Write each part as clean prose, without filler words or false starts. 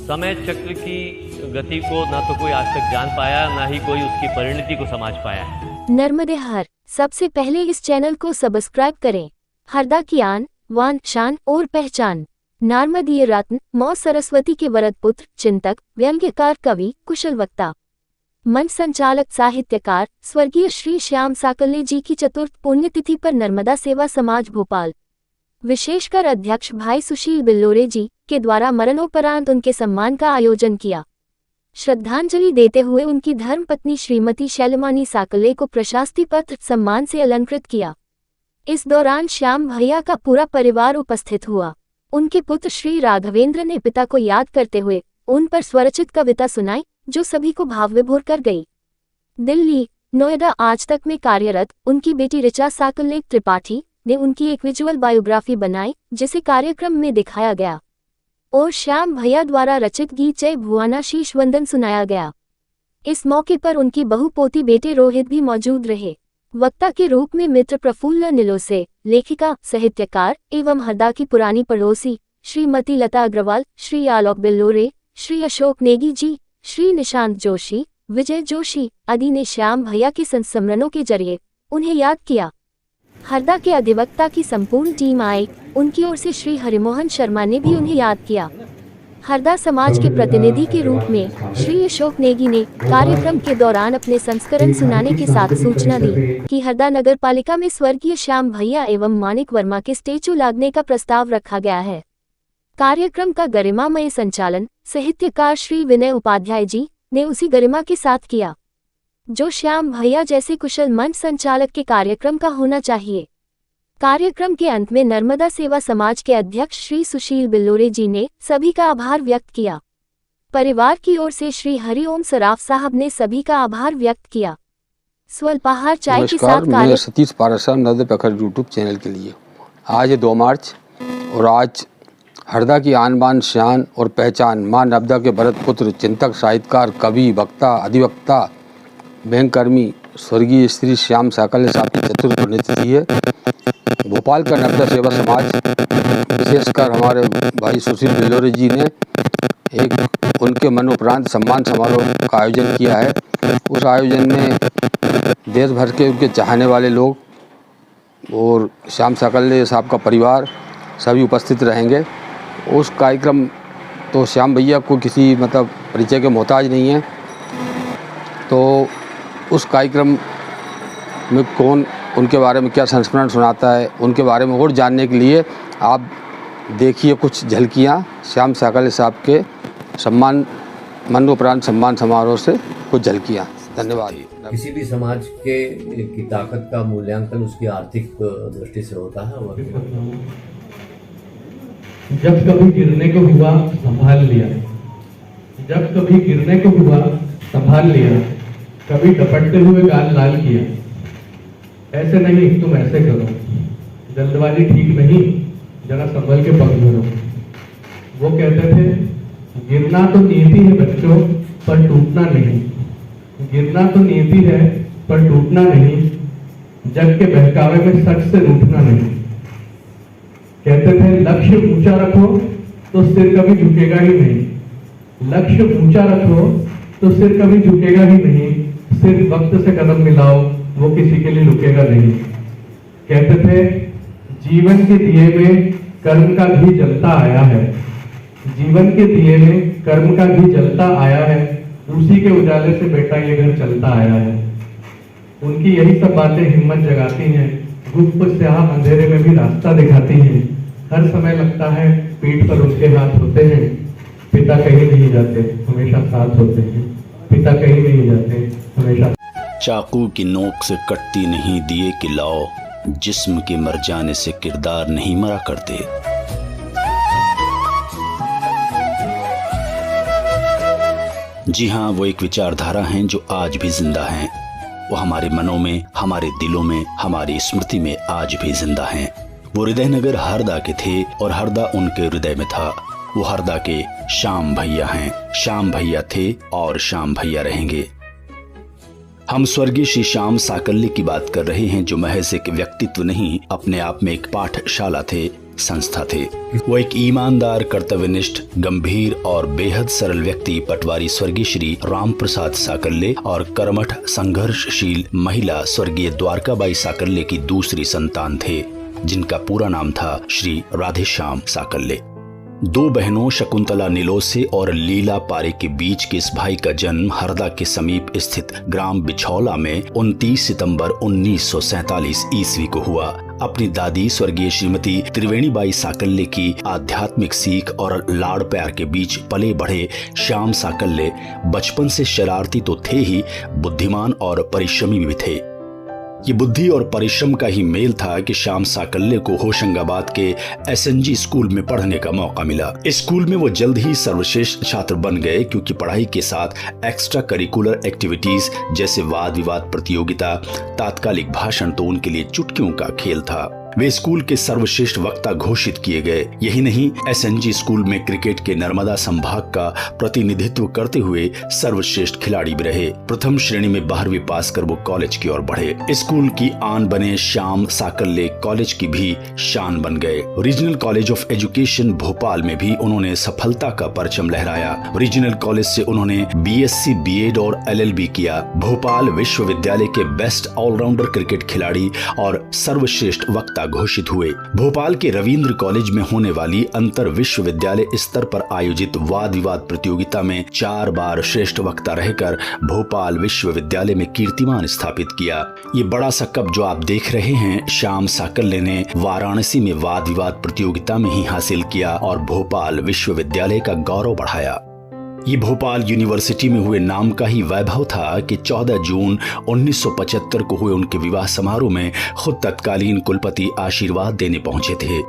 समय चक्र की गति को ना तो कोई आज तक जान पाया, ना ही कोई उसकी परिणति को समझ पाया है। नर्मदे हर, सबसे पहले इस चैनल को सब्सक्राइब करें। हरदा की आन, वान, शान और पहचान। नार्मदीय रत्न, मौ सरस्वती के वरद पुत्र, चिंतक, व्यंग्यकार, कवि, कुशल वक्ता, मंच संचालक, साहित्यकार स्वर्गीय श्री श्याम साकल्ले जी की चतुर्थ पुण्यतिथि पर नर्मदा सेवा समाज भोपाल विशेषकर अध्यक्ष भाई सुशील बिल्लोरे जी के द्वारा मरणोपरांत उनके सम्मान का आयोजन किया। श्रद्धांजलि देते हुए उनकी धर्मपत्नी श्रीमती शैलमानी साकल्ले को प्रशस्ति पत्र सम्मान से अलंकृत किया। इस दौरान श्याम भैया का पूरा परिवार उपस्थित हुआ। उनके पुत्र श्री राघवेंद्र ने पिता को याद करते हुए उन पर स्वरचित कविता सुनाई, जो सभी को भावविभोर कर गई। दिल्ली, नोएडा आज तक में कार्यरत उनकी बेटी ऋचा साकल्ले त्रिपाठी ने उनकी एक विजुअल बायोग्राफी बनाई, जिसे कार्यक्रम में दिखाया गया और श्याम भैया द्वारा रचित गीत जय भुआना शीश वंदन सुनाया गया। इस मौके पर उनकी बहु पोती बेटे रोहित भी मौजूद रहे। वक्ता के रूप में मित्र प्रफुल्ल निलोसे, लेखिका, साहित्यकार एवं हरदा की पुरानी पड़ोसी श्रीमती लता अग्रवाल, श्री आलोक बिल्लोरे, श्री अशोक नेगी जी, श्री निशांत जोशी, विजय जोशी आदि ने श्याम भैया के संस्मरणों के जरिए उन्हें याद किया। हरदा के अधिवक्ता की संपूर्ण टीम आई। उनकी ओर से श्री हरिमोहन शर्मा ने भी उन्हें याद किया। हरदा समाज के प्रतिनिधि के रूप में श्री अशोक नेगी ने कार्यक्रम के दौरान अपने संस्करण सुनाने के साथ सूचना दी कि हरदा नगर पालिका में स्वर्गीय श्याम भैया एवं मानिक वर्मा के स्टेचू लागने का प्रस्ताव रखा गया है। कार्यक्रम का गरिमामय संचालन साहित्यकार श्री विनय उपाध्याय जी ने उसी गरिमा के साथ किया, जो श्याम भैया जैसे कुशल मंच संचालक के कार्यक्रम का होना चाहिए। कार्यक्रम के अंत में नर्मदा सेवा समाज के अध्यक्ष श्री सुशील बिल्लोरे जी ने सभी का आभार व्यक्त किया। परिवार की ओर से श्री हरिओम सराफ साहब ने सभी का आभार व्यक्त किया। स्वल्पाहार चाय के साथ मैं सतीश पाराशर नर्मदा प्रखर यूट्यूब चैनल के लिए आज 2 मार्च और आज हरदा की आन बान शान और पहचान मां नर्मदा के भरत पुत्र, चिंतक, साहित्यकार, कवि, वक्ता, अधिवक्ता, बैंककर्मी स्वर्गीय श्री श्याम साकल्ले साहब की चतुर्थ पुण्यतिथि है। भोपाल का नर्मदा सेवा समाज, विशेषकर हमारे भाई सुशील बिल्लोरे जी ने एक उनके मरणोपरांत सम्मान समारोह का आयोजन किया है। उस आयोजन में देश भर के उनके चाहने वाले लोग और श्याम साकल्ले साहब का परिवार सभी उपस्थित रहेंगे। उस कार्यक्रम तो श्याम भैया को किसी परिचय के मोहताज नहीं है, तो उस कार्यक्रम में कौन उनके बारे में क्या संस्मरण सुनाता है, उनके बारे में और जानने के लिए आप देखिए कुछ झलकियाँ श्याम साकल्ले साहब के सम्मान मरणोपरांत सम्मान समारोह से कुछ झलकियाँ। धन्यवाद। किसी भी समाज की ताकत का मूल्यांकन उसकी आर्थिक दृष्टि से होता है। और जब कभी गिरने को हुआ संभाल लिया, जब कभी गिरने को हुआ संभाल लिया, कभी डपटते हुए गाल लाल किया। ऐसे नहीं, तुम ऐसे करो, जल्दबाजी ठीक नहीं, जरा संभल के पग धरो। वो कहते थे, गिरना तो नियति है बच्चों, पर टूटना नहीं। गिरना तो नियति है, पर टूटना नहीं। जग के बहकावे में सच से रूठना नहीं। कहते थे, लक्ष्य ऊंचा रखो तो सिर कभी झुकेगा ही नहीं। लक्ष्य ऊंचा रखो तो सिर कभी झुकेगा ही नहीं। सिर्फ वक्त से कदम मिलाओ, वो किसी के लिए रुकेगा नहीं। कहते थे, जीवन के दिए में कर्म का घी जलता आया है। जीवन के दिए में कर्म का घी जलता आया है। उसी के उजाले से बेटा ये घर चलता आया है। उनकी यही सब बातें हिम्मत जगाती हैं, गुप्त स्याह अंधेरे में भी रास्ता दिखाती हैं। हर समय लगता है पीठ पर उनके हाथ होते हैं। पिता कहीं नहीं जाते, हमेशा साथ होते हैं। पिता कहीं नहीं जाते, हमेशा। चाकू की नोक से कटती नहीं दिए की लौ, जिस्म के मर जाने से किरदार नहीं मरा करते। जी हाँ, वो एक विचारधारा हैं जो आज भी जिंदा हैं। वो हमारे मनों में, हमारे दिलों में, हमारी स्मृति में आज भी जिंदा हैं। वो हृदयनगर हरदा के थे और हरदा उनके हृदय में था। वो हरदा के श्याम भैया हैं। श्याम भैया थे और श्याम भैया रहेंगे। हम स्वर्गीय श्री श्याम साकल्ले की बात कर रहे हैं, जो महज एक व्यक्तित्व नहीं, अपने आप में एक पाठशाला थे, संस्था थे। वो एक ईमानदार, कर्तव्यनिष्ठ, गंभीर और बेहद सरल व्यक्ति पटवारी स्वर्गीय श्री राम प्रसाद साकल्ले और कर्मठ संघर्षशील महिला स्वर्गीय द्वारकाबाई साकल्ले की दूसरी संतान थे, जिनका पूरा नाम था श्री राधेश्याम साकल्ले। दो बहनों शकुंतला निलोसे और लीला पारे के बीच के इस भाई का जन्म हरदा के समीप स्थित ग्राम बिछौला में 29 सितंबर 1947 ईस्वी को हुआ। अपनी दादी स्वर्गीय श्रीमती त्रिवेणीबाई साकल्ले की आध्यात्मिक सीख और लाड़ प्यार के बीच पले बढ़े श्याम साकल्ले बचपन से शरारती तो थे ही, बुद्धिमान और परिश्रमी भी थे। ये बुद्धि और परिश्रम का ही मेल था कि श्याम साकल्ले को होशंगाबाद के SNG स्कूल में पढ़ने का मौका मिला। इस स्कूल में वो जल्द ही सर्वश्रेष्ठ छात्र बन गए, क्योंकि पढ़ाई के साथ एक्स्ट्रा करिकुलर एक्टिविटीज जैसे वाद विवाद प्रतियोगिता, तात्कालिक भाषण तो उनके लिए चुटकियों का खेल था। वे स्कूल के सर्वश्रेष्ठ वक्ता घोषित किए गए। यही नहीं, SNG स्कूल में क्रिकेट के नर्मदा संभाग का प्रतिनिधित्व करते हुए सर्वश्रेष्ठ खिलाड़ी भी रहे। प्रथम श्रेणी में 12वीं पास कर वो कॉलेज की ओर बढ़े। स्कूल की आन बने श्याम साकल्ले कॉलेज की भी शान बन गए। Regional college of education Bhopal में भी उन्होंने सफलता का परचम लहराया। रीजनल कॉलेज से उन्होंने BSc, B.Ed और LLB किया। भोपाल विश्वविद्यालय के बेस्ट ऑलराउंडर क्रिकेट खिलाड़ी और सर्वश्रेष्ठ वक्ता घोषित हुए। भोपाल के रविंद्र कॉलेज में होने वाली अंतर विश्वविद्यालय स्तर पर आयोजित वाद विवाद प्रतियोगिता में 4 बार श्रेष्ठ वक्ता रहकर भोपाल विश्वविद्यालय में कीर्तिमान स्थापित किया। ये बड़ा सा कप जो आप देख रहे हैं, श्याम साकल्ले ने वाराणसी में वाद विवाद प्रतियोगिता में ही हासिल किया और भोपाल विश्वविद्यालय का गौरव बढ़ाया। ये भोपाल यूनिवर्सिटी में हुए नाम का ही वैभव था कि 14 जून 1975 को हुए उनके विवाह समारोह में खुद तत्कालीन कुलपति आशीर्वाद देने पहुंचे थे।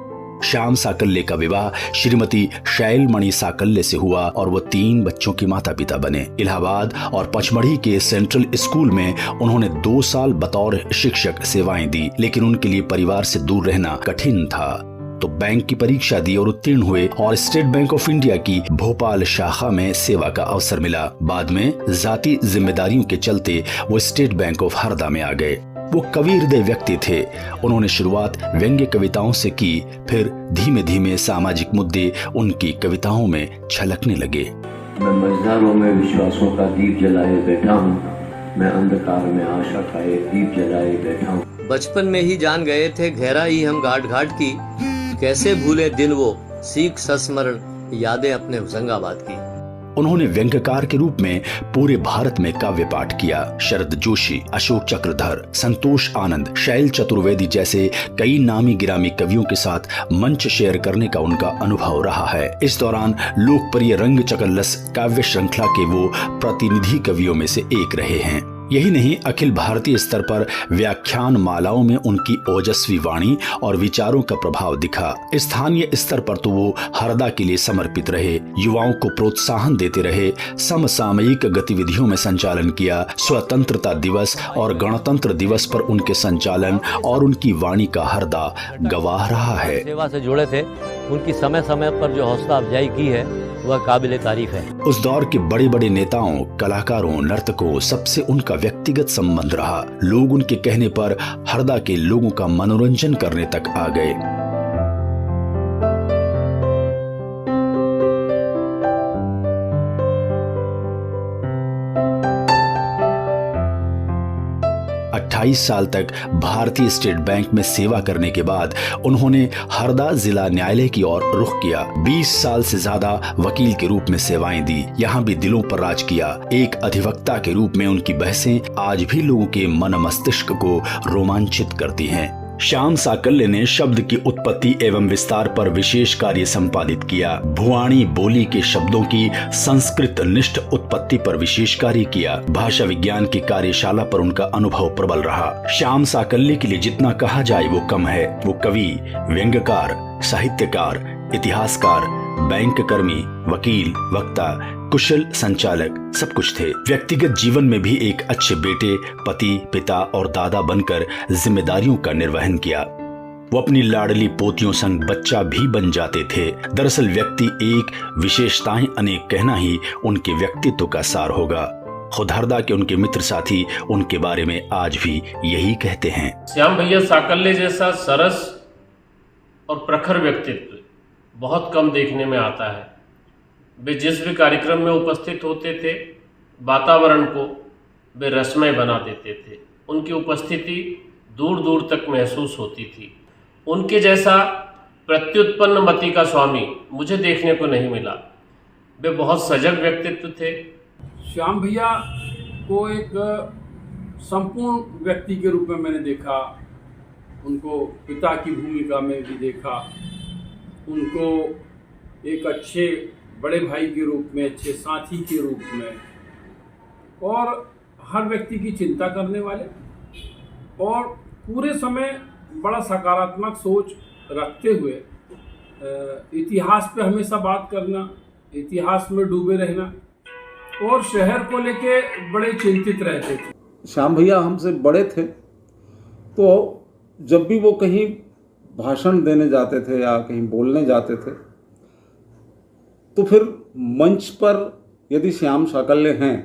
श्याम साकल्ले का विवाह श्रीमती शैलमणि साकल्ले से हुआ और वो 3 बच्चों के माता पिता बने। इलाहाबाद और पचमढ़ी के सेंट्रल स्कूल में उन्होंने 2 साल बतौर शिक्षक सेवाएं दी, लेकिन उनके लिए परिवार से दूर रहना कठिन था। तो बैंक की परीक्षा दी और उत्तीर्ण हुए और स्टेट बैंक ऑफ इंडिया की भोपाल शाखा में सेवा का अवसर मिला। बाद में जाति जिम्मेदारियों के चलते वो स्टेट बैंक ऑफ हरदा में आ गए। वो कवि हृदय व्यक्ति थे। उन्होंने शुरुआत व्यंग्य कविताओं से की, फिर धीमे धीमे सामाजिक मुद्दे उनकी कविताओं में छलकने लगे। मैं मझधारों में विश्वासों का दीप जलाए बैठा हूँ, मैं अंधकार में आशा का एक दीप जलाए बैठा हूँ। बचपन में ही जान गए थे गहराई हम घाट घाट की, कैसे भूले दिन वो सीख संस्मरण यादें अपने होशंगाबाद की। उन्होंने व्यंग्यकार के रूप में पूरे भारत में काव्य पाठ किया। शरद जोशी, अशोक चक्रधर, संतोष आनंद, शैल चतुर्वेदी जैसे कई नामी गिरामी कवियों के साथ मंच शेयर करने का उनका अनुभव रहा है। इस दौरान लोकप्रिय रंग चकल्लस काव्य श्रृंखला के वो प्रतिनिधि कवियों में से एक रहे हैं। यही नहीं, अखिल भारतीय स्तर पर व्याख्यान मालाओं में उनकी ओजस्वी वाणी और विचारों का प्रभाव दिखा। स्थानीय स्तर पर तो वो हरदा के लिए समर्पित रहे, युवाओं को प्रोत्साहन देते रहे, समसामयिक गतिविधियों में संचालन किया। स्वतंत्रता दिवस और गणतंत्र दिवस पर उनके संचालन और उनकी वाणी का हरदा गवाह रहा है। सेवा से जुड़े थे, उनकी समय समय पर जो हौसला अफजाई की है वह काबिले तारीफ है। उस दौर के बड़े बड़े नेताओं, कलाकारों, नर्तकों सबसे उनका व्यक्तिगत संबंध रहा। लोग उनके कहने पर हरदा के लोगों का मनोरंजन करने तक आ गए। साल तक भारतीय स्टेट बैंक में सेवा करने के बाद उन्होंने हरदा जिला न्यायालय की ओर रुख किया। 20 साल से ज्यादा वकील के रूप में सेवाएं दी, यहाँ भी दिलों पर राज किया। एक अधिवक्ता के रूप में उनकी बहसें आज भी लोगों के मन मस्तिष्क को रोमांचित करती हैं। श्याम साकल्ले ने शब्द की उत्पत्ति एवं विस्तार पर विशेष कार्य संपादित किया। भुआणी बोली के शब्दों की संस्कृत निष्ठ उत्पत्ति पर विशेष कार्य किया। भाषा विज्ञान की कार्यशाला पर उनका अनुभव प्रबल रहा। श्याम साकल्ले के लिए जितना कहा जाए वो कम है। वो कवि, व्यंग्यकार, साहित्यकार, इतिहासकार, बैंक कर्मी, वकील, वक्ता, कुशल संचालक सब कुछ थे। व्यक्तिगत जीवन में भी एक अच्छे बेटे, पति, पिता और दादा बनकर जिम्मेदारियों का निर्वहन किया। वो अपनी लाडली पोतियों संग बच्चा भी बन जाते थे। दरअसल व्यक्ति एक, विशेषताएं अनेक कहना ही उनके व्यक्तित्व का सार होगा। खुद हरदा के उनके मित्र साथी उनके बारे में आज भी यही कहते हैं। श्याम भैया साकल्ले जैसा सरस और प्रखर व्यक्तित्व बहुत कम देखने में आता है। वे जिस भी कार्यक्रम में उपस्थित होते थे, वातावरण को वे रसमय बना देते थे। उनकी उपस्थिति दूर दूर तक महसूस होती थी। उनके जैसा प्रत्युत्पन्न मति का स्वामी मुझे देखने को नहीं मिला। वे बहुत सजग व्यक्तित्व थे। श्याम भैया को एक संपूर्ण व्यक्ति के रूप में मैंने देखा, उनको पिता की भूमिका में भी देखा, उनको एक अच्छे बड़े भाई के रूप में, अच्छे साथी के रूप में, और हर व्यक्ति की चिंता करने वाले, और पूरे समय बड़ा सकारात्मक सोच रखते हुए इतिहास पे हमेशा बात करना, इतिहास में डूबे रहना, और शहर को लेके बड़े चिंतित रहते थे। श्याम भैया हमसे बड़े थे, तो जब भी वो कहीं भाषण देने जाते थे या कहीं बोलने जाते थे, तो फिर मंच पर यदि श्याम साकल्य हैं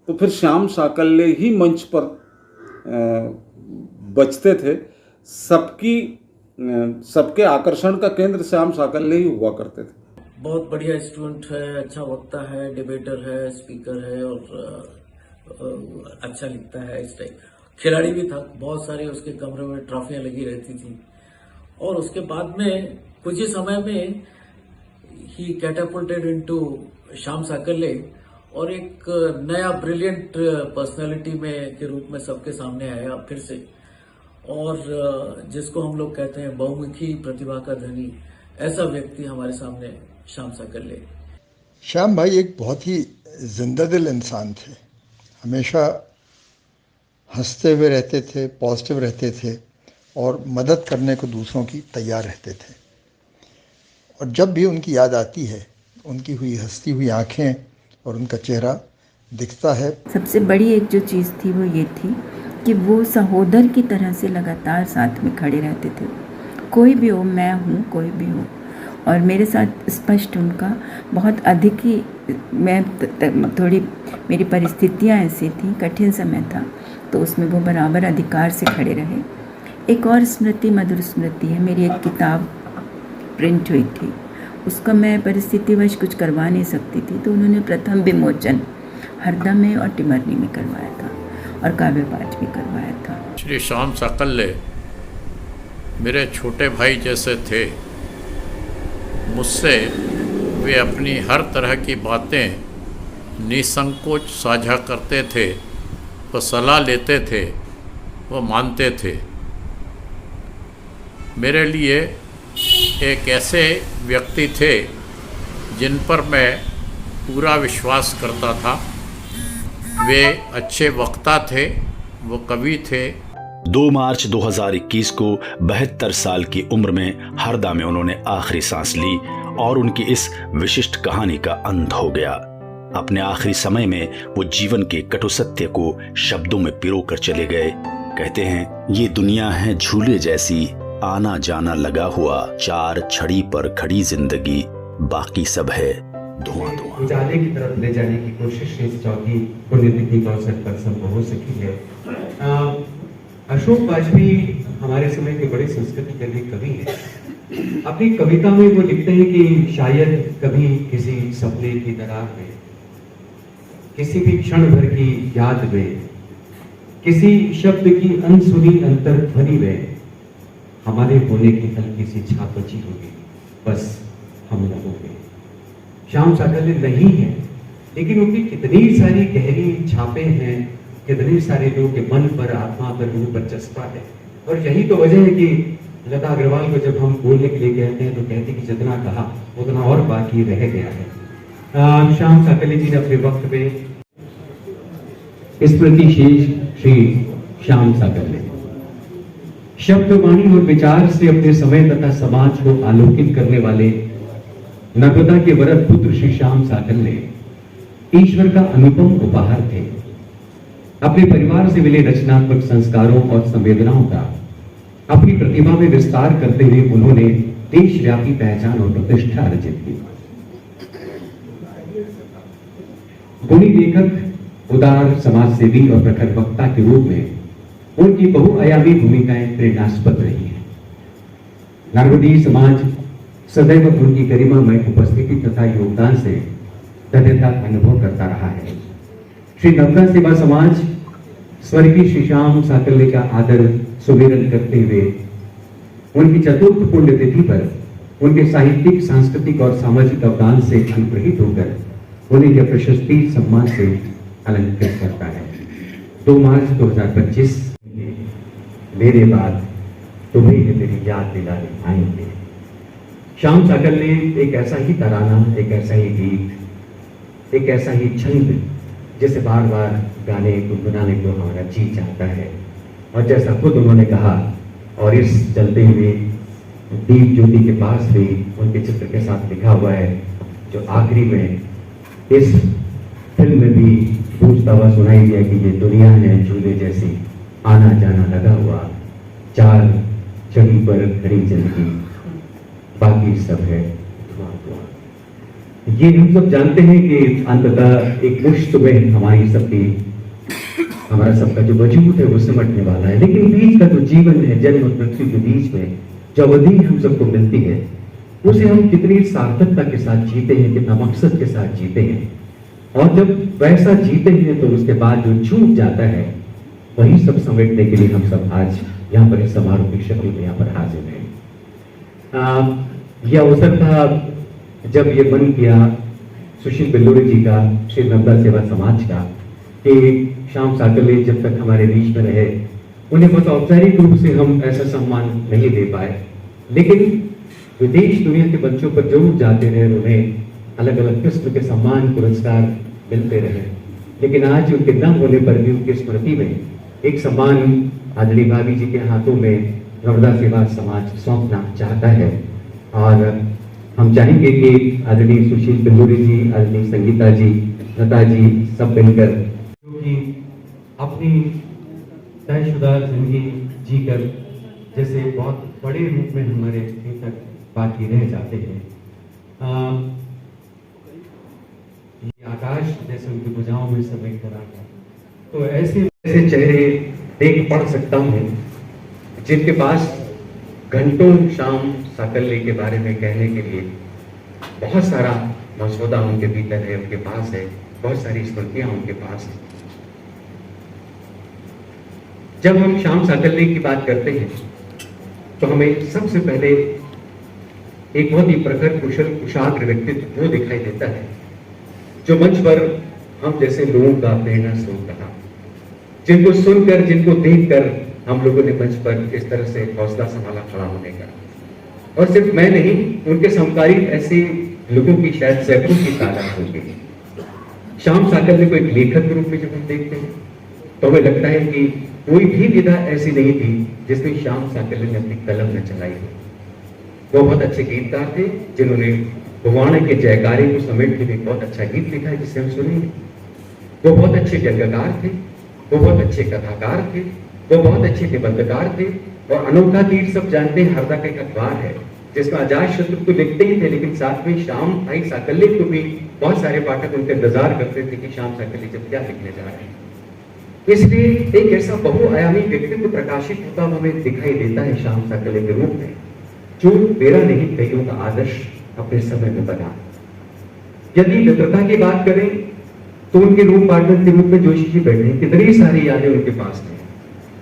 तो फिर श्याम साकल्य ही मंच पर बचते थे। सबके आकर्षण का केंद्र श्याम साकल्य ही हुआ करते थे। बहुत बढ़िया स्टूडेंट है, अच्छा वक्ता है, डिबेटर है, स्पीकर है, और अच्छा लिखता है। इस टाइप खिलाड़ी भी था। बहुत सारे उसके कमरे में ट्रॉफियां लगी रहती थी। और उसके बाद में कुछ ही समय में ही कैटापुल्टेड इनटू श्याम साकल्य, और एक नया ब्रिलियंट पर्सनालिटी में के रूप में सबके सामने आया फिर से, और जिसको हम लोग कहते हैं बहुमुखी प्रतिभा का धनी, ऐसा व्यक्ति हमारे सामने श्याम साकल्य। श्याम भाई एक बहुत ही जिंदा दिल इंसान थे। हमेशा हंसते हुए रहते थे, पॉजिटिव रहते थे, और मदद करने को दूसरों की तैयार रहते थे। और जब भी उनकी याद आती है, उनकी हुई हंसती हुई आंखें और उनका चेहरा दिखता है। सबसे बड़ी एक जो चीज़ थी वो ये थी कि वो सहोदर की तरह से लगातार साथ में खड़े रहते थे। कोई भी हो, मैं हूँ, कोई भी हो, और मेरे साथ स्पष्ट उनका बहुत अधिक ही, मैं थोड़ी मेरी परिस्थितियाँ ऐसी थी, कठिन समय था, तो उसमें वो बराबर अधिकार से खड़े रहे। एक और स्मृति, मधुर स्मृति है। मेरी एक किताब प्रिंट हुई थी, उसका मैं परिस्थितिवश कुछ करवा नहीं सकती थी, तो उन्होंने प्रथम विमोचन हरदा में और टिमरनी में करवाया था, और काव्य पाठ भी करवाया था। श्री श्याम साकल्य मेरे छोटे भाई जैसे थे। मुझसे वे अपनी हर तरह की बातें निसंकोच साझा करते थे, वो सलाह लेते थे, वो मानते थे। मेरे लिए एक ऐसे व्यक्ति थे जिन पर मैं पूरा विश्वास करता था। वे अच्छे वक्ता थे, वो कवि थे। 2 मार्च 2021 को 72 साल की उम्र में हरदा में उन्होंने आखिरी सांस ली और उनकी इस विशिष्ट कहानी का अंत हो गया। अपने आखिरी समय में वो जीवन के कटु सत्य को शब्दों में पिरोकर चले गए। कहते हैं, ये दुनिया है झूले जैसी, आना जाना लगा हुआ, 4 छड़ी पर खड़ी जिंदगी, बाकी सब है धुआं धुआं। उजाले की तरफ ले जाने की कोशिश इस चौथी पुण्यतिथि के अवसर पर संभव हो सकी है। अशोक वाजपेयी हमारे समय के बड़े संस्कृति के भी कवि हैं। अपनी कविता में वो लिखते हैं कि शायद कभी किसी सपने की दरार में, किसी भी क्षण भर की याद में, किसी शब्द की अनसुनी अंतर्ध्वनि में हमारे होने की हल्की सी छाप बची होगी, बस हम लोगों के। श्याम साकल्य नहीं है, लेकिन उनकी कितनी सारी गहरी छापें हैं, कितने सारे लोगों के मन पर, आत्मा पर, रूह पर चस्पा है। और यही तो वजह है कि लता अग्रवाल को जब हम बोलने के लिए कहते हैं तो कहते हैं कि जितना कहा उतना और बाकी रह गया है। श्याम साकल्य जी ने अपने वक्त में स्मृति शेष श्री श्याम साकल्य शब्द, वाणी और विचार से अपने समय तथा समाज को आलोकित करने वाले नर्मदा के वरद पुत्र श्री श्याम साकल्य ईश्वर का अनुपम उपहार थे। अपने परिवार से मिले रचनात्मक संस्कारों और संवेदनाओं का अपनी प्रतिभा में विस्तार करते हुए उन्होंने देशव्यापी पहचान और प्रतिष्ठा अर्जित की। गुणी लेखक, उदार समाजसेवी और प्रखर वक्ता के रूप में उनकी बहुआयामी भूमिकाएं प्रेरणास्पद रही हैं। नारवदीय समाज सदैव उनकी गरिमामय उपस्थिति तथा योगदान से धन्यता अनुभव करता रहा है। श्री नर्मदा सेवा समाज स्वर्गीय श्री श्याम साकल्य का आदर सुमिरन करते हुए उनकी चतुर्थ पुण्यतिथि पर उनके साहित्यिक, सांस्कृतिक और सामाजिक अवदान से अनुग्रहित होकर उन्हें यह प्रशस्ति सम्मान से अलंकृत करता है। 2 मार्च 2025 मेरे बाद तुम्हें ये मेरी याद दिलाने आएंगे। श्याम साकल्य एक ऐसा ही तराना, एक ऐसा ही गीत, एक ऐसा ही छंद जिसे बार बार गाने गुनगुनाने को हमारा जी चाहता है। और जैसा खुद उन्होंने कहा, और इस चलते हुए दीप ज्योति के पास भी उनके चित्र के साथ लिखा हुआ है, जो आखिरी में इस फिल्म में भी पूछता हुआ सुनाई दिया कि ये दुनिया है झूले जैसी, आना जाना लगा हुआ, 4 छड़ी पर खड़ी जिंदगी, बाकी सब है धुआं धुआं। ये हम सब जानते हैं कि अंततः एक मुश्त में हमारा सबका जो वजूद है वो सिमटने वाला है, लेकिन बीच का जो जीवन है, जन्म और मृत्यु के बीच में जो अवधि हम सबको मिलती है, उसे हम कितनी सार्थकता के साथ जीते हैं, कितना मकसद के साथ जीते हैं। और जब वैसा जीते हैं तो उसके बाद जो छूट जाता है, वही सब समेटने के लिए हम सब आज यहाँ पर इस समारोह की शक्ल में यहाँ पर हाजिर हैं। यह अवसर था जब ये मन किया सुशील बेल्लोरे जी का, श्री नर्मदा सेवा समाज का, कि श्याम साकल्य जब तक हमारे बीच में रहे, उन्हें बहुत औपचारिक रूप से हम ऐसा सम्मान नहीं दे पाए, लेकिन विदेश दुनिया के बच्चों पर जरूर जाते रहे, उन्हें अलग अलग किस्म के सम्मान पुरस्कार मिलते रहे। लेकिन आज उनके न होने पर भी उनकी स्मृति में एक सम्मान आदरणीय भाभी जी के हाथों में नर्मदा सेवा समाज सौंपना चाहता है। और हम चाहेंगे कि आदरणीय सुशील बेल्लोरे जी, आदरणीय संगीता जी, लता जी सब मिलकर, जो कि अपनी तयशुदा जिंदगी जीकर जैसे बहुत बड़े रूप में हमारे भीतर बाकी रह जाते हैं, ये आकाश जैसे उनकी भुजाओं में समेट कर आ गया, तो ऐसे चेहरे देख पढ़ सकता हूँ जिनके पास घंटों श्याम साकल्य के बारे में कहने के लिए बहुत सारा मसौदा उनके भीतर है, उनके पास है, बहुत सारी स्मृतियां उनके पास है। जब हम श्याम साकल्य की बात करते हैं तो हमें सबसे पहले एक बहुत ही प्रखर, कुशल, कुशाग्र व्यक्तित्व वो दिखाई देता है, जो मंच पर हम जैसे लोगों का प्रेरणा स्रोत रहा, जिनको सुनकर, जिनको देखकर हम लोगों ने मंच पर इस तरह से हौसला संभाला खड़ा होने का। और सिर्फ मैं नहीं, उनके समकालीन ऐसे लोगों की शायद सैकड़ों की तादाद होगी। श्याम साकल्य को एक लेखक के रूप में जब हम देखते हैं तो हमें लगता है कि कोई भी विधा ऐसी नहीं थी जिसमें श्याम साकल्य ने अपनी कलम न चलाई हो। वो बहुत अच्छे गीतकार थे, जिन्होंने भगवान के जयकारे को समेट के बहुत अच्छा गीत लिखा है जिसे हम सुनेंगे। वो बहुत अच्छे व्यंग्यकार थे, वो बहुत अच्छे कथाकार थे, वो बहुत अच्छे निबंधकार थे। और अनोखा तीर सब जानते हैं, हरदा का एक अखबार है जिसमें अजात शत्रु को लिखते ही थे, लेकिन साथ में श्याम भाई साकल्य को भी बहुत सारे पाठक उनका इंतजार करते थे कि श्याम साकल्य जब क्या लिखने जा रहे हैं। इसलिए एक ऐसा बहुआयामी व्यक्तित्व प्रकाशित होता हमें दिखाई देता है श्याम साकल्य के रूप में, जो मेरा नहीं कईयों का आदर्श अपने समय में बना। यदि मित्रता की बात करें तो उनके रूम पार्टनर के रूप में जोशी जी बैठे, कितनी सारी यादें उनके पास हैं।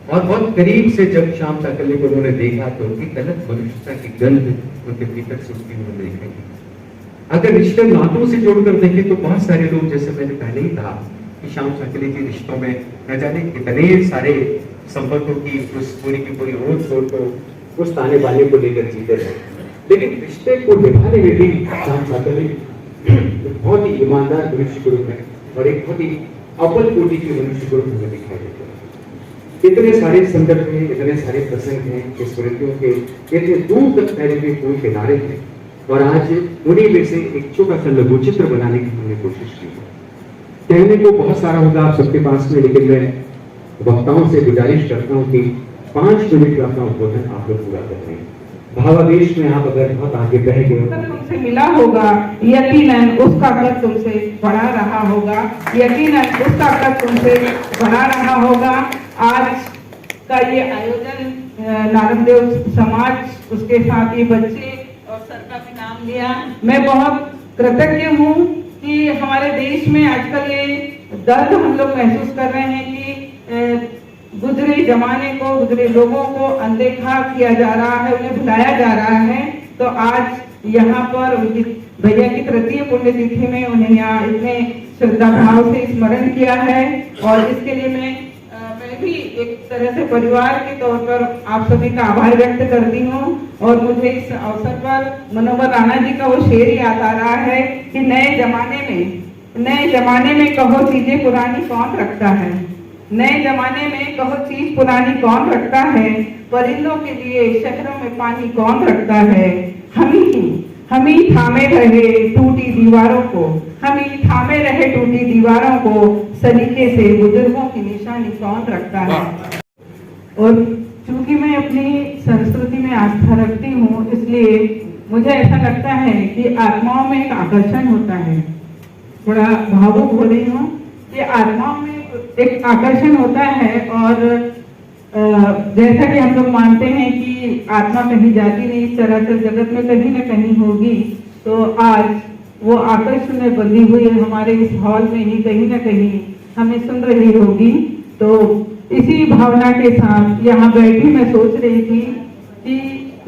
और बहुत करीब से जब श्याम साकल्य को उन्होंने देखा तो उनकी गलत मनुष्यता की गंध उनके भीतर से उठती हुई देखी। अगर रिश्ते नातों से जोड़कर देखें तो बहुत सारे लोग, जैसे मैंने पहले ही कहा कि श्याम साकल्य के रिश्तों में न जाने कितने सारे संपर्कों की उस पूरी की पूरी ओर छोड़ को उस ताने बाने को लेकर जीते रहे, लेकिन रिश्ते को निभाने में भी श्याम साकल्य बहुत ही ईमानदार मनुष्य के रूप में और एक बहुत ही अव्वल कोटि के मनुष्य के रूप में दिखाई देते हैं। इतने सारे संदर्भ हैं, इतने सारे प्रसंग हैं, स्मृतियों के इतने दूर तक फैले हुए कोई किनारे हैं, और आज उन्हीं में से एक छोटा सा लघु चित्र बनाने की हमने कोशिश की है। कहने को बहुत सारा होगा आप सबके पास में, लेकिन मैं वक्ताओं से गुजारिश करता हूँ कि 5 मिनट का अपना उद्बोधन आप लोग पूरा कर रहे हैं। भावावेश में आप अगर बहुत आगे बह गए, तुमसे मिला होगा, यकीनन उसका कद तुमसे बढ़ा रहा होगा, यकीनन उसका कद तुमसे बढ़ा रहा होगा। आज का ये आयोजन नारददेव समाज, उसके साथ ये बच्चे और सर का भी नाम लिया। मैं बहुत कृतज्ञ हूँ कि हमारे देश में आजकल ये दर्द हम लोग महसूस कर रहे हैं कि गुजरे जमाने को, गुजरे लोगों को अनदेखा किया जा रहा है, उन्हें भुलाया जा रहा है। तो आज यहाँ पर उनकी भैया की तृतीय पुण्यतिथि में उन्हें यहाँ इतने श्रद्धा भाव से स्मरण किया है और इसके लिए मैं भी एक तरह से परिवार के तौर पर आप सभी का आभार व्यक्त करती हूँ। और मुझे इस अवसर पर मनोहर राणा जी का वो शेर याद आ रहा है कि नए जमाने में कहो चीजें पुरानी कौन रखता है, नए जमाने में कहो चीज पुरानी कौन रखता है, परिंदों के लिए शहरों में पानी कौन रखता है, हम ही थामे रहे टूटी दीवारों को, हम ही थामे रहे टूटी दीवारों को, सलीके से बुजुर्गों की निशानी कौन रखता है। और चूंकि मैं अपनी संस्कृति में आस्था रखती हूँ, इसलिए मुझे ऐसा लगता है कि आत्माओं में एक आकर्षण होता है। थोड़ा भावुक हो रही हूँ कि आत्माओं में एक आकर्षण होता है और जैसा कि हम लोग मानते हैं कि आत्मा कहीं जाती नहीं, इस चराचर जगत में कहीं न कहीं होगी, तो आज वो आकर्षण में बंधी हुई हमारे इस हॉल में ही कहीं न कहीं हमें सुन रही होगी। तो इसी भावना के साथ यहाँ बैठी मैं सोच रही थी कि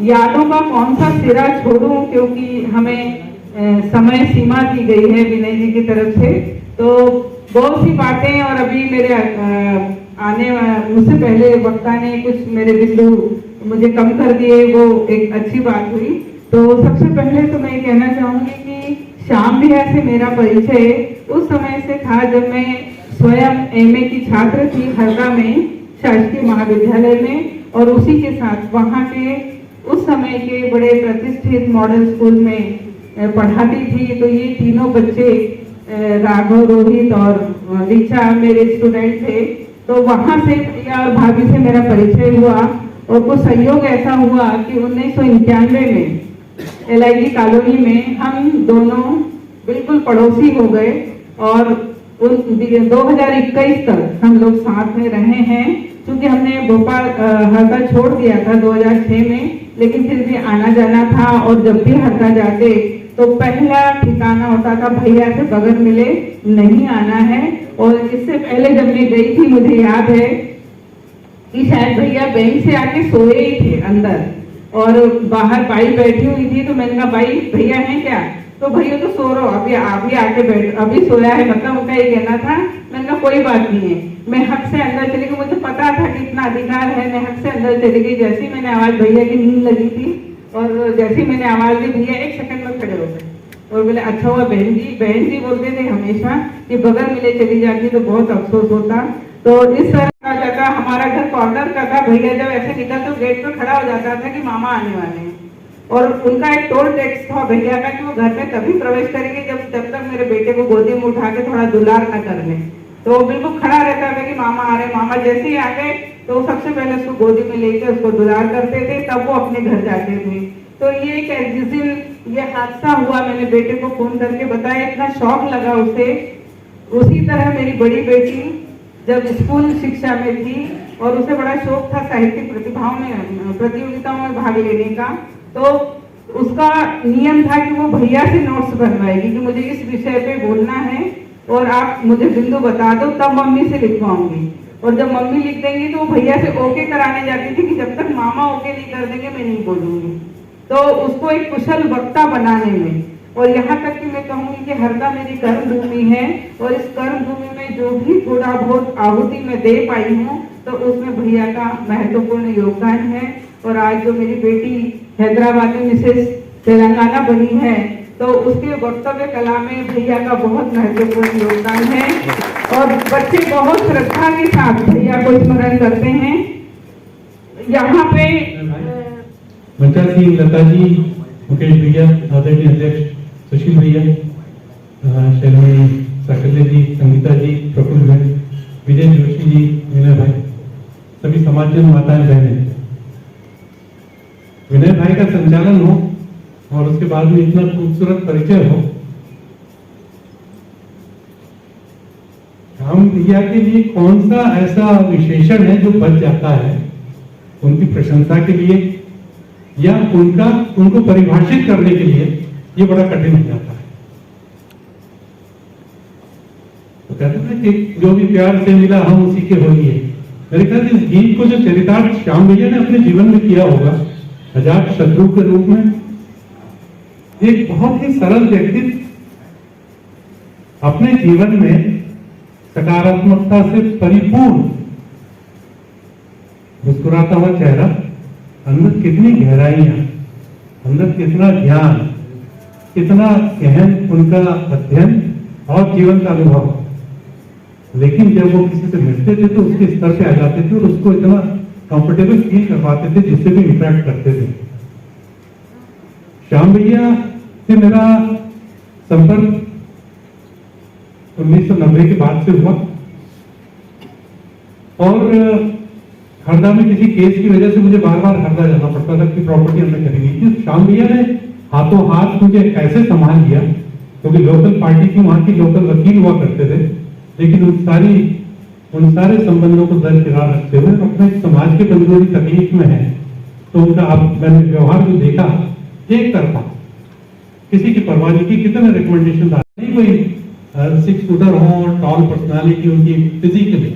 यादों का कौन सा सिरा छोड़ूं, क्योंकि हमें समय सीमा दी गई है विनय जी की तरफ से। तो बहुत सी बातें और अभी मेरे मुझसे पहले वक्ता ने कुछ मेरे बिंदु मुझे कम कर दिए, वो एक अच्छी बात हुई। तो सबसे पहले तो मैं कहना चाहूंगी कि श्याम भैया से मेरा परिचय उस समय से था जब मैं स्वयं एमए की छात्र थी हरदा में शासकीय महाविद्यालय में, और उसी के साथ वहाँ के उस समय के बड़े प्रतिष्ठित मॉडल स्कूल में पढ़ाती थी। तो ये तीनों बच्चे राघव, रोहित और ऋचा मेरे स्टूडेंट थे। तो वहाँ से भैया और भाभी से मेरा परिचय हुआ और कुछ संयोग ऐसा हुआ कि 1991 में LIG कॉलोनी में हम दोनों बिल्कुल पड़ोसी हो गए और 2021 तक हम लोग साथ में रहे हैं। क्योंकि हमने भोपाल हरदा छोड़ दिया था 2006 में, लेकिन फिर भी आना जाना था और जब भी हरदा जाते तो पहला ठिकाना होता था भैया से बगैर मिले नहीं आना है। और इससे पहले जब मैं गई थी मुझे याद है कि शायद भैया बैंक से आके सोए ही थे अंदर और बाहर बाई बैठी हुई थी। तो मैंने कहा बाई भैया हैं क्या? तो भैया तो सो रहो, अभी आके बैठ, अभी सोया है, मतलब उनका ये कहना था। मैंने कहा कोई बात नहीं है। मैं हक से अंदर चली गई, मुझे पता था कि इतना अधिकार है, मैं हक से अंदर चली गई। जैसे ही मैंने आवाज, भैया की नींद लगी थी और जैसे ही मैंने आवाज दी भैया 1 सेकंड में खड़े हो गए और बोले अच्छा हुआ बहन जी बोलते थे हमेशा कि बगैर मिले चली जाती तो बहुत अफसोस होता। तो इस तरह का लगा, हमारा घर कॉर्नर का था। भैया जब ऐसे निकल तो गेट पर खड़ा हो जाता था कि मामा आने वाले हैं, और उनका एक टोल टैक्स था भैया का कि वो घर में तभी प्रवेश करेंगे जब तक मेरे बेटे को गोदी में उठा के थोड़ा दुलार न कर ले। तो बिल्कुल खड़ा रहता था कि मामा आ रहे। मामा जैसे ही आ गए तो सबसे पहले उसको गोदी में लेके उसको दुलार करते थे, तब वो अपने घर जाते थे। तो ये जिस दिन ये हादसा हुआ मैंने बेटे को फोन करके बताया, इतना शौक लगा उसे। उसी तरह मेरी बड़ी बेटी जब स्कूल शिक्षा में थी और उसे बड़ा शौक था साहित्यिक प्रतियोगिताओं में भाग लेने का, तो उसका नियम था कि वो भैया से नोट्स बनवाएगी कि मुझे इस विषय पे बोलना है और आप मुझे बिंदु बता दो, तब मम्मी से लिखवाऊंगी। और जब मम्मी लिख देंगी तो वो भैया से ओके कराने जाती थी कि जब तक मामा ओके नहीं कर देंगे मैं नहीं बोलूंगी। तो उसको एक कुशल वक्ता बनाने में, और यहाँ तक कि मैं कहूँगी कि हरदा मेरी कर्म भूमि है और इस कर्म भूमि में जो भी थोड़ा बहुत आहुति में दे पाई हूँ तो उसमें भैया का महत्वपूर्ण योगदान है। और आज जो मेरी बेटी हैदराबाद में मिसेस तेलंगाना बनी है तो उसके वक्तव्य कला में भैया का बहुत महत्वपूर्ण योगदान है और बच्चे बहुत श्रद्धा के साथ भैया को स्मरण करते हैं। यहाँ पे बच्चा सिंह, लता जी, मुकेश भैया, आदरणीय अध्यक्ष सुशील भैया, शर्मी साकल्य जी, संगीता जी, प्रफुल्ल भाई, विजय जोशी जी, विनय भाई, सभी समाज माताएं बहनें, विनय भाई का संचालन हो और उसके बाद में इतना खूबसूरत परिचय हो। हम भैया के लिए कौन सा ऐसा विशेषण है जो बच जाता है उनकी प्रशंसा के लिए या उनको परिभाषित करने के लिए ये बड़ा कठिन हो जाता है। तो कहते हैं कि जो भी प्यार से मिला हम उसी के होइए। मेरे ख्याल से इस गीत को जो चरितार्थ श्याम भैया ने अपने जीवन में किया होगा, अजात शत्रु के रूप में, एक बहुत ही सरल व्यक्ति अपने जीवन में सकारात्मकता से परिपूर्ण मुस्कुराता हुआ चेहरा, अंदर कितनी गहराइयां, अंदर कितना ज्ञान, कितना गहन उनका अध्ययन और जीवन का अनुभव। लेकिन जब वो किसी से मिलते थे तो उसके स्तर पे आ जाते थे और उसको इतना कंफर्टेबल फील करवाते थे जिससे भी इंटरेक्ट करते थे। श्याम भैया से मेरा संपर्क 1990 के बाद से हुआ और हरदा में किसी केस की वजह से मुझे बार बार हरदा जाना पड़ता था कि प्रॉपर्टी हमने खरीदी थी। श्याम भैया ने हाथों हाथ मुझे ऐसे संभाल लिया, क्योंकि लोकल पार्टी की वहां की लोकल वकील हुआ करते थे, लेकिन उन सारे संबंधों को दरकिरार रखते हुए अपने समाज के बंधुओं की तकलीफ में है तो उनका अब मैंने व्यवहार भी देखा, एक तरफा, किसी की परवाह नहीं की, कितने रिकमेंडेशन था, नहीं कोई 6 फुटर हो, टॉल पर्सनालिटी उनकी फिजिकली,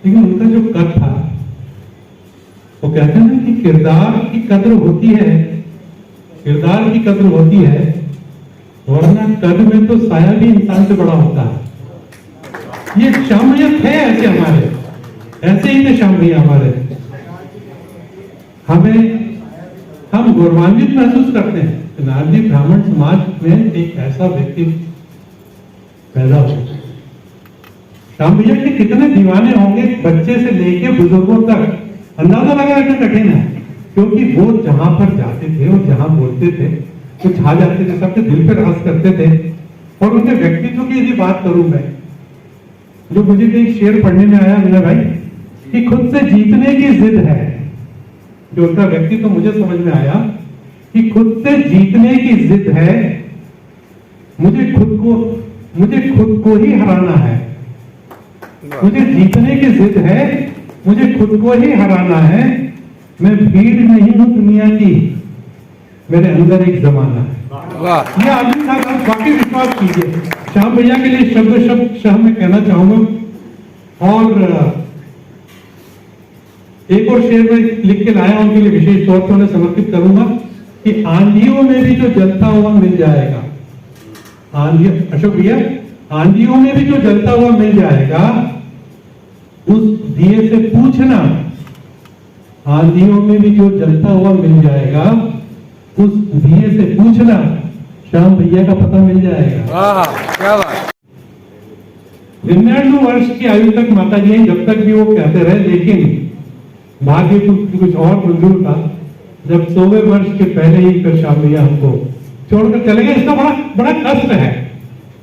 लेकिन उनका जो कद था, वो कहते हैं ना कि किरदार की कद्र होती है, किरदार की कद्र होती है, वरना कद में तो साया भी इंसान से बड़ा होता है। ये श्याम भैया थे ऐसे हमारे, ऐसे ही थे श्याम भैया हमारे। हम गौरवान्वित महसूस करते हैं कि नारदी ब्राह्मण समाज में एक ऐसा व्यक्ति पैदा हो। श्याम भैया के कितने दीवाने होंगे, बच्चे से लेके बुजुर्गों तक अंदाजा लगाना कठिन है, क्योंकि वो जहां पर जाते थे और जहां बोलते थे वो छा जाते थे, सबके दिल पे राज करते थे। और उनके व्यक्तित्व की यदि बात करूं मैं, जो मुझे एक शेर पढ़ने में आया विनय भाई, कि खुद से जीतने की जिद है, जो उनका व्यक्तित्व मुझे समझ में आया कि खुद से जीतने की जिद है, मुझे खुद को ही हराना है, मुझे जीतने की जिद है, मुझे खुद को ही हराना है, मैं भीड़ नहीं हूं दुनिया की, मेरे अंदर एक जमाना है। ये आदमी था, बाकी विश्वास कीजिए। श्याम भैया के लिए शब्द मैं कहना चाहूंगा। और एक और शेर में लिख के लाया उनके लिए, विशेष तौर पर उन्हें समर्पित करूंगा कि आंधियों में भी जो जलता हुआ मिल जाएगा, अशोक भैया, आंधियों में भी जो जलता हुआ मिल जाएगा, उस दिए से पूछना, आंधियों में भी जो जलता हुआ मिल जाएगा, उस दिए से पूछना, श्याम भैया का पता मिल जाएगा। क्या बात। 99 वर्ष की आयु तक माता जी जब तक भी वो कहते रहे, लेकिन भाग्य कुछ और मंजूर था, जब 100वें वर्ष के पहले ही फिर श्याम भैया हमको छोड़कर चले गए। इसका बड़ा कष्ट है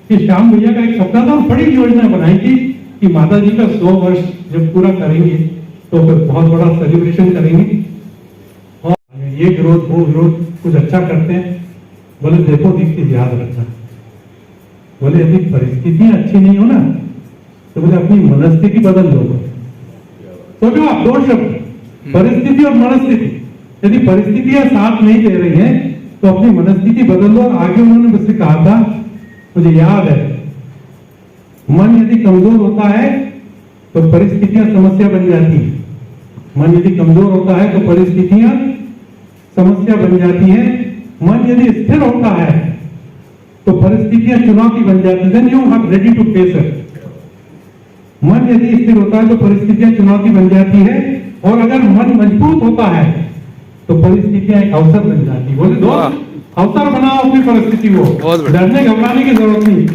कि श्याम भैया का एक सपना था और बड़ी योजना बनाई थी कि माता जी का 100 वर्ष जब पूरा करेंगे तो फिर बहुत बड़ा सेलिब्रेशन करेंगे और ये विरोध वो विरोध कुछ अच्छा करते हैं। बोले देखो दीप्ति याद रखना, बोले यदि परिस्थितियां अच्छी नहीं हो ना तो बोले अपनी मनस्थिति बदल लो। तो जो आप 2 शब्द, परिस्थिति और मनस्थिति, यदि परिस्थितियां साथ नहीं दे रही हैं तो अपनी मनस्थिति बदल लो। और आगे उन्होंने मुझसे कहा था, मुझे याद है, मन यदि कमजोर होता है तो परिस्थितियां समस्या बन जाती है, मन यदि कमजोर होता है तो परिस्थितियां समस्या बन जाती है, मन यदि स्थिर होता है तो परिस्थितियां चुनौती बन जाती है। You are ready to face it. मन यदि स्थिर होता है तो परिस्थितियां चुनौती बन जाती है, और अगर मन मजबूत होता है तो परिस्थितियां एक अवसर बन जाती है। बोले दोस्त, अवसर बनाओ अपनी परिस्थिति को, डरने घबराने की जरूरत नहीं।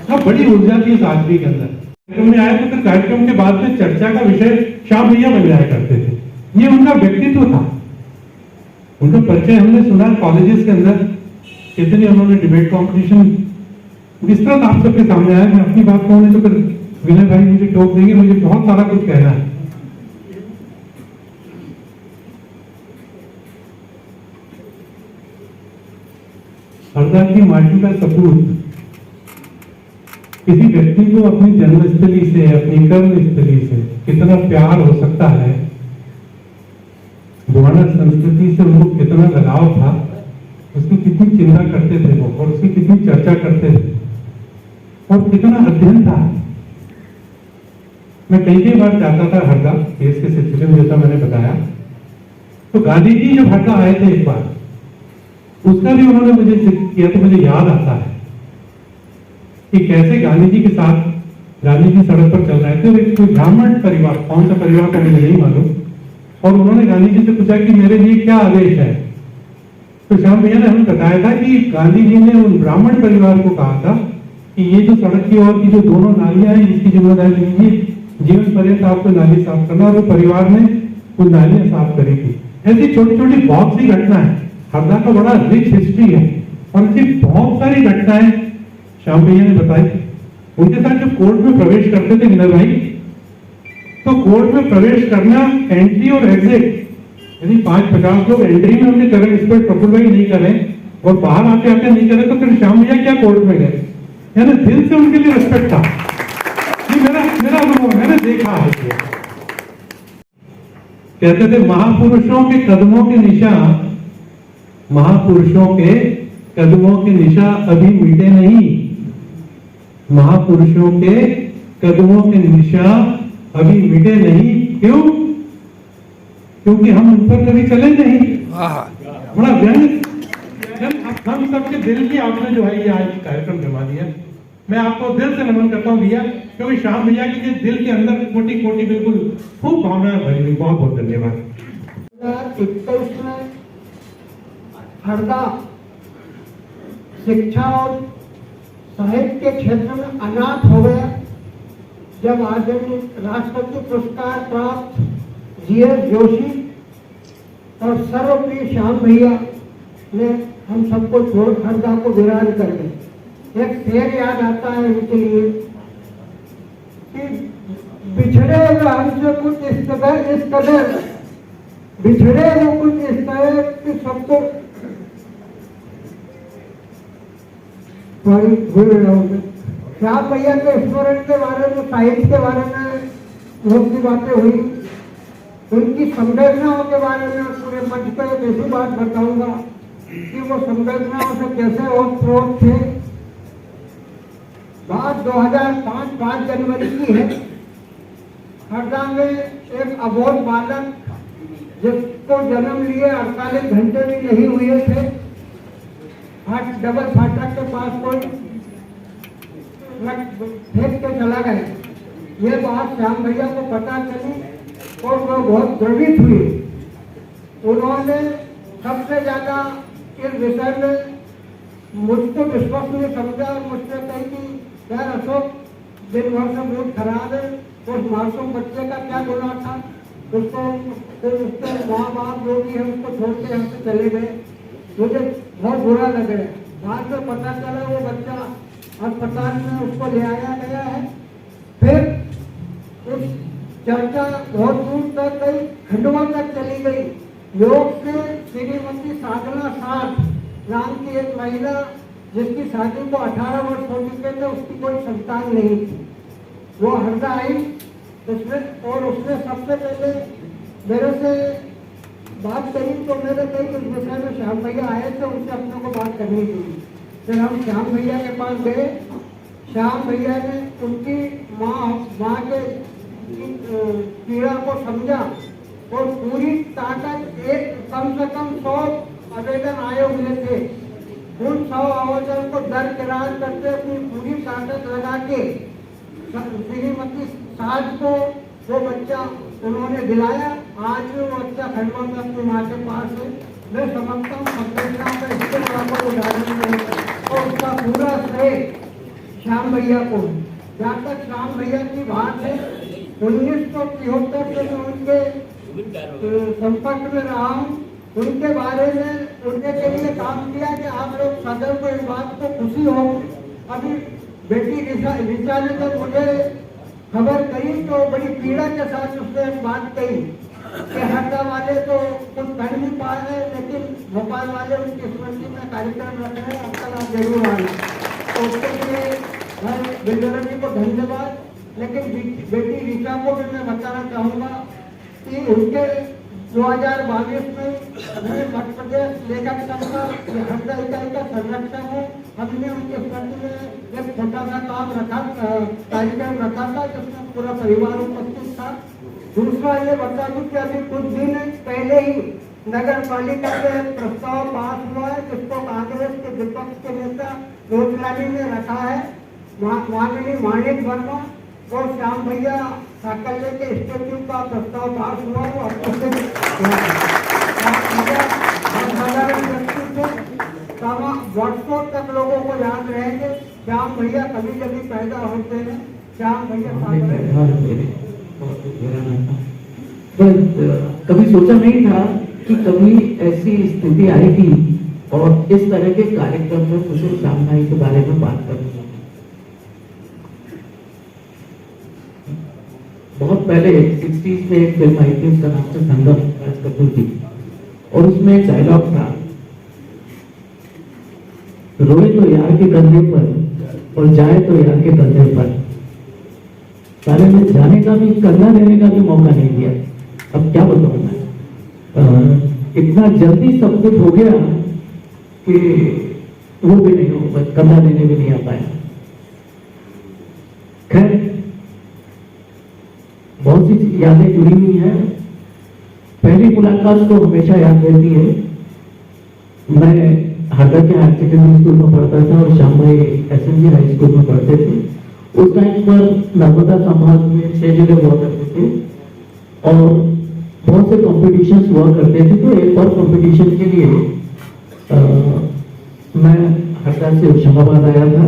अब बड़ी ऊर्जा थी इस आदमी के अंदर। कार्यक्रम में आए तो फिर कार्यक्रम के बाद में चर्चा का विषय श्याम भैया बन जाया करते थे। ये उनका व्यक्तित्व था, उनका परिचय हमने सुना कॉलेजेस के अंदर, कितने उन्होंने डिबेट कंपटीशन विस्तृत आप सबके सामने आया। मैं अपनी बात कहूँ तो फिर विनय भाई मुझे टोक देंगे, मुझे बहुत सारा कुछ कहना है। हरदा की माटी का सपूत किसी व्यक्ति को अपनी जन्मस्थली से, अपनी कर्मस्थली से कितना प्यार हो सकता है, हमारा संस्कृति से उनको कितना लगाव था, उसकी कितनी चिंता करते थे वो, और उसकी कितनी चर्चा करते थे, और कितना अध्ययन था। मैं कई बार जाता था हरदा केस के सिलसिले में, जैसा मैंने बताया। तो गांधी जी जब हरदा आए थे एक बार, उसका भी उन्होंने मुझे जिक्र किया, तो मुझे याद आता है कि कैसे गांधी जी के साथ गांधी जी सड़क पर चल रहे थे, एक कोई ब्राह्मण परिवार, कौन सा परिवार का मुझे नहीं मालूम, और उन्होंने गांधी जी से पूछा कि मेरे लिए क्या आदेश है। तो श्याम भैया ने हमें बताया था कि गांधी जी ने उन ब्राह्मण परिवार को कहा था कि ये जो सड़क की ओर की जो दोनों नालियां हैं, इसकी जिम्मेदारी लीजिए, जीवन पर्यंत आपको नाली साफ करना। और वो परिवार ने वो नालियां साफ करी थी। ऐसी छोटी छोटी बहुत सी घटना है, हरदा का बड़ा रिच हिस्ट्री है, और ऐसी बहुत सारी घटनाएं श्याम भैया ने बताई। उनके साथ जब कोर्ट में प्रवेश करते थे विनय भाई, तो कोर्ट में प्रवेश करना, एंट्री और एग्जिट, यदि 5-50 लोग एंट्री में उनके करें, इस पर प्रफुल्ल भाई नहीं करें, और बाहर आते आते नहीं करें, तो फिर श्याम भैया क्या कोर्ट में गए। यानी दिल से उनके लिए रिस्पेक्ट था। ये मेरा अनुभव, मैंने देखा है। कहते थे महापुरुषों के कदमों के निशान, महापुरुषों के कदमों के निशान अभी मिटे नहीं, महापुरुषों के कदमों के निशान अभी मिटे नहीं। क्यों? क्योंकि हम उन पर कभी चले नहीं। बड़ा व्यंग हम सबके दिल की आपने जो है ये आज कार्यक्रम जमा दिया। मैं आपको दिल से नमन करता हूँ भैया, क्योंकि श्याम भैया के दिल के अंदर कोटि कोटि बिल्कुल खूब भावनाएं भरी हुई। बहुत बहुत धन्यवाद। 2021 में हरदा शिक्षा और साहित्य के क्षेत्र में अनाथ हो गया, जब आदरणीय राष्ट्रपति पुरस्कार प्राप्त GS जोशी और सर्वप्रिय श्याम भैया ने हम सबको छोड़ हरदा को वीरान कर गए। एक शेर याद आता है इनके लिए कि बिछड़े हुए हमसे कुछ इस कदर बिछड़े वो कुछ इस तरह कि सबको श्याम भैया के स्मरण के बारे में, साहित्य के बारे में बहुत सी बातें हुई, उनकी संवेदनाओं के बारे में पूरे मंच पर एक ऐसी बात बताऊंगा कि वो संवेदनाओं से कैसे ओतप्रोत थे। बात 2005 5 जनवरी की है। हरदा में एक अबोध बालक जिसको जन्म लिए 48 घंटे भी नहीं हुए थे, डबल फाटक के पास कोई फेंक के चला गया। ये बात श्याम भैया को पता चली और वो बहुत द्रवित हुए। उन्होंने सबसे ज्यादा इस विषय में मुझको विश्वास नहीं समझा और मुझसे कही कि यार अशोक, दिन भर से मूड खराब है, उस मासूम बच्चे का क्या गुनाह था, उसको उसके माँ बाप जो भी है उसको छोड़ के हमसे चले गए। मुझे बहुत बुरा लग रहा है। बाद में पता चला वो बच्चा अस्पताल में उसको ले आया गया है। फिर उस चर्चा बहुत दूर तक गई, खंडवा तक चली गई। योग से श्रीमती साधना साठ नाम की एक महिला, जिसकी शादी को 18 वर्ष हो चुके थे, उसकी कोई संतान नहीं थी, वो हरदा आई और उसने सबसे पहले मेरे से बात करी। तो मेरे कई इस विषय में श्याम भैया आए थे, उनसे अपने को बात करनी थी। फिर हम श्याम भैया के पास गए। श्याम भैया ने उनकी माँ के पीड़ा को समझा और पूरी ताकत, एक कम से कम 100 आवेदन आए हुए थे, उन 100 आवेदन को दरकिरार करते अपनी पूरी ताकत लगा के श्रीमती साठ को वो बच्चा उन्होंने दिलाया। आज वो बच्चा खंडवा में अपनी माँ के पास है। मैं समझता हूँ संवेदना का इसके बराबर उदाहरण नहीं और उसका पूरा श्रेय श्याम भैया को। जहाँ तक श्याम भैया की बात है, 1973 से मैं उनके संपर्क में रहा हूँ। उनके बारे में उनके के लिए काम किया कि आप लोग सदैव को इस बात को खुशी हो। अभी बेटी ऋचा ने जब मुझे खबर करी तो बड़ी पीड़ा के साथ उसने एक बात कही कि हरदा वाले तो कुछ कर नहीं पा रहे, लेकिन भोपाल वाले उनकी स्मृति में कार्यक्रम रख रहे हैं, अब तक आप जरूर आए। तो उसके लिए मैं बिल्डर जी को धन्यवाद। लेकिन बेटी ऋचा को भी मैं बताना चाहूँगा कि उनके 2022 में मैं मध्य प्रदेश लेखक संघ का हरदा इकाई का संरक्षक हूँ। हमने उनके स्मृति में एक छोटा सा कार्यक्रम रखा था जिसमें पूरा परिवार उपस्थित था। दूसरा ये बता दूं कि अभी कुछ दिन पहले ही नगर पालिका में प्रस्ताव पास हुआ है जिसको कांग्रेस के विपक्ष के नेता रोजगारी में रखा है। माननीय माणिक वर्मा और श्याम भैया साकल्य के स्टेच्यू का प्रस्ताव पास हुआ। वो वर्षों तक लोगों को याद रहेंगे। श्याम भैया कभी कभी पैदा होते हैं। श्याम भैया कभी सोचा नहीं था कि कभी ऐसी स्थिति आएगी और इस तरह के कार्यक्रम में मुझे श्याम भाई के बारे में बात करनी है। बहुत पहले 60s में एक फिल्म आई थी, उसका नाम था संगम, राज कपूर की, और उसमें एक डायलॉग था, रोए तो यार के कंधे पर और जाए तो यार के कंधे पर। सारे में जाने का भी, कंधा देने का भी मौका नहीं दिया। अब क्या बताऊं मैं, इतना जल्दी सब कुछ हो गया कि वो भी नहीं हो, कंधा देने भी नहीं आ पाया। खैर बहुत सी यादें जुड़ी हुई हैं। पहली मुलाकात तो हमेशा याद रहती है। मैं हरदा के हायर सेकेंडरी स्कूल में पढ़ता था और श्याम भाई SMG हाई स्कूल में पढ़ते थे। उस टाइम पर नर्मदा संभाग में 6 जगह हुआ करते थे और बहुत से कॉम्पिटिशन्स हुआ करते थे। तो एक और कॉम्पिटिशन के लिए मैं हरदा से होशंगाबाद आया था।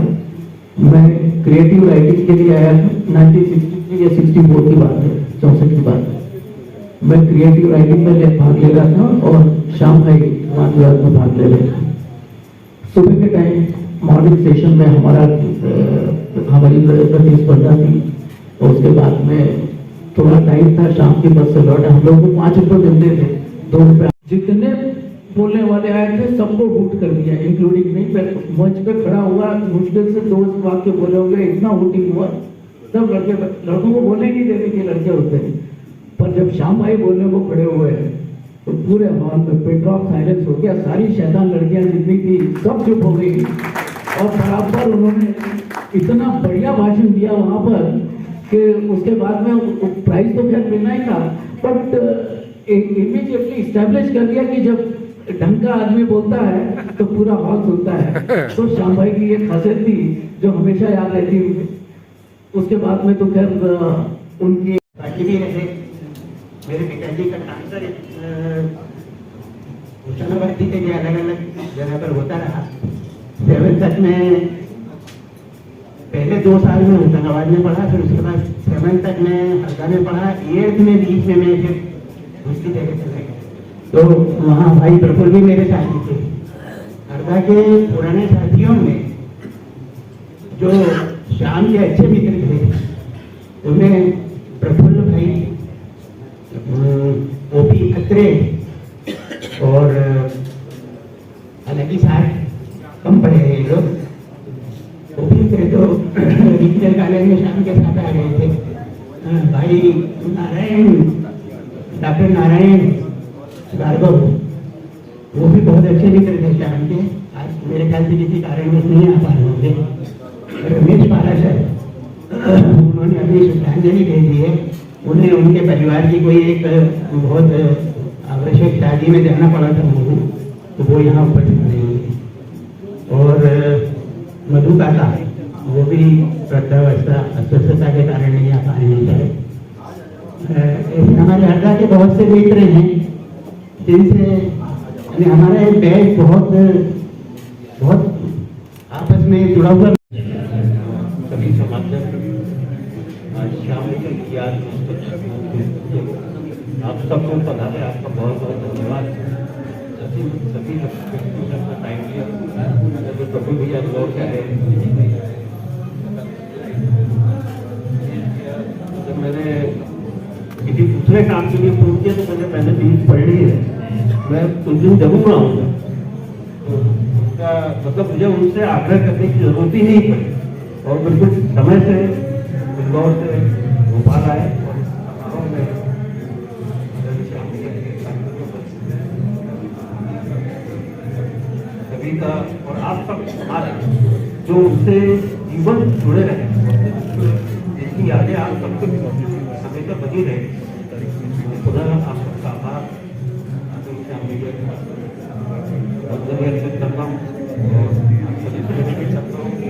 मैं क्रिएटिव राइटिंग के लिए आया था। 1963 या 64 की बात है, 64 की बात है। मैं क्रिएटिव राइटिंग में भाग ले रहा था और श्याम भाई वाद में भाग ले रहे थे। सुबह के टाइम मॉर्निंग सेशन में हमारी प्रतिस्पर्धा थी और उसके बाद में थोड़ा टाइम था, शाम की बस से लौटा। हम लोगों को 5 रुपये मिलते थे, 2 रुपये। जितने बोलने वाले आए थे सबको वोट कर दिया, इंक्लूडिंग नहीं। मंच पे खड़ा हुआ, मुश्किल से 2 वाक्य बोले होंगे, इतना वोटिंग हुआ। सब लड़कों को बोलने नहीं देते कि लड़के होते हैं, पर जब श्याम भाई बोलने को खड़े हुए तो पूरे हॉल में पिन ड्रॉप साइलेंस हो गया। सारी शैतान लड़कियां जितनी थी सब चुप हो गई और बराबर उन्होंने इतना बढ़िया भाषण दिया वहां पर कि उसके बाद में प्राइज तो खैर मिलना ही था, बट इमीडिएटली इस्टेब्लिश कर दिया कि जब ढंग का आदमी बोलता है तो पूरा हॉल सुनता है। तो श्याम भाई की ये खासियत थी जो हमेशा याद रहती है। उसके बाद में तो खैर उनकी भी रहे। मेरे पिताजी का ट्रांसफर होशंगाबाद के लिए अलग अलग जगह पर होता रहा। 7th तक में पहले 2 साल में होशंगाबाद में पढ़ा, फिर उसके बाद 7th तक में हरदा में पढ़ा। 8th में बीच में मैं फिर दूसरी जगह चला गया। तो वहाँ भाई प्रफुल्ल भी मेरे साथी थे। हरदा के पुराने साथियों में जो श्याम के अच्छे मित्र थे उनमें प्रफुल्ल भाई, ओपी खत्रे और हालांकि साथ कम पढ़े हैं ये लोग। ओपी खत्रे तो रीजनल कॉलेज में श्याम के साथ आ गए थे। भाई नारायण, डॉक्टर नारायण भार्गव, वो भी बहुत अच्छे मित्र थे श्याम के। आज मेरे ख्याल से किसी कारणवश नहीं आ पा रहे होंगे। रमेश पाराशर, उन्होंने अभी श्रद्धांजलि भेजी है। उन्हें उनके परिवार की कोई एक बहुत आवश्यक शादी में जाना पड़ा था उनको, तो वो यहाँ उपस्थित नहीं हुए। और मधु काका, वो भी वृद्धावस्था अस्वस्थता के कारण नहीं आ पाए हैं। हमारे हरदा के बहुत से मित्र हैं जिनसे हमारा एक बैच बहुत आपस में जुड़ा हुआ। सभी समाचार शाम की याद आप सबको पता है। आपका बहुत बहुत धन्यवाद। सभी व्यक्तियों ने अपना टाइम लिया। तो प्रभु भैया लौट के आए। जब मैंने किसी दूसरे काम के लिए फोन किया तो मैंने न्यूज पढ़ी है, मैं उस दिन जरूर आऊँगा। तो उसका मतलब मुझे उनसे आग्रह करने की जरूरत ही नहीं पड़ी और बिल्कुल समय से इंदौर से भोपाल आए और समारोह में का और आप सब समाज जो उनसे जीवन जुड़े रहे, जिनकी यादें आप सबको हमेशा बनी रहे, खुदा आप सबका आभार अर्पित करता हूँ और आप सभी से विनती करता हूँ कि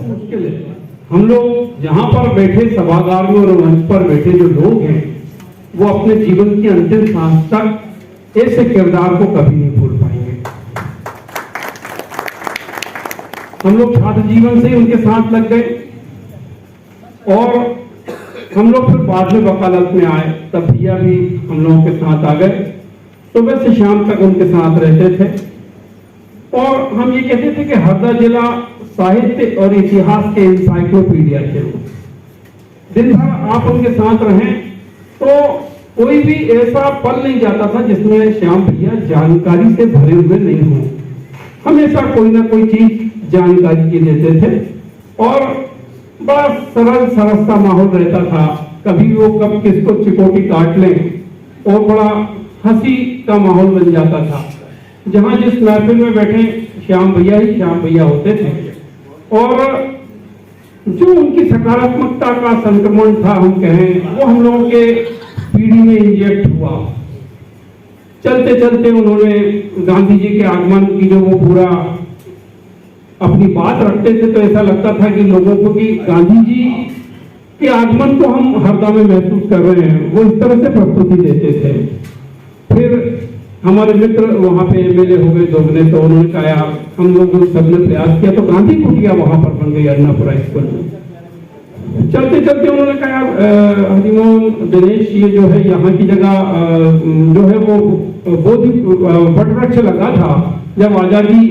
मुश्किल है। हम लोग जहाँ पर बैठे सभागार में और मंच पर बैठे जो लोग हैं वो अपने जीवन की अंतिम सांस तक ऐसे किरदार को कभी नहीं भूल पाएंगे। हम लोग छात्र जीवन से ही उनके साथ लग गए और हम लोग फिर बाद में वकालत में आए, तब भैया भी हम लोगों के साथ आ गए। सुबह से शाम तक उनके साथ रहते थे और हम ये कहते थे कि हरदा जिला साहित्य और इतिहास के इंसाइक्लोपीडिया थे। दिन भर आप उनके साथ रहें तो कोई भी ऐसा पल नहीं जाता था जिसमें श्याम भैया जानकारी से भरे हुए नहीं हो। हमेशा कोई ना कोई चीज जानकारी की देते थे और बड़ा सरल सरसता माहौल रहता था। कभी वो कब किसको चिकोटी काट लें और बड़ा हंसी का माहौल बन जाता था। जहां जिस महफिल में बैठे श्याम भैया ही श्याम भैया होते थे और जो उनकी सकारात्मकता का संक्रमण था हम कहें, वो हम लोगों के पीढ़ी में इंजेक्ट हुआ। चलते चलते उन्होंने गांधी जी के आगमन की जो वो पूरा अपनी बात रखते थे तो ऐसा लगता था कि लोगों को कि गांधी जी के आगमन को हम हरदा में महसूस कर रहे हैं, वो इस तरह से प्रस्तुति देते थे। फिर हमारे मित्र वहां पे एमएलए हो गए दोगुने, तो उन्होंने कहा हम लोग सबने प्रयास किया तो गांधी कुटिया वहां पर बन गई अन्नापुरा स्कूल में। चलते चलते उन्होंने कहा हरिमोहन दिनेश ये जो है यहाँ की जगह जो है वो बोधि वट वृक्ष लगा था। जब आजादी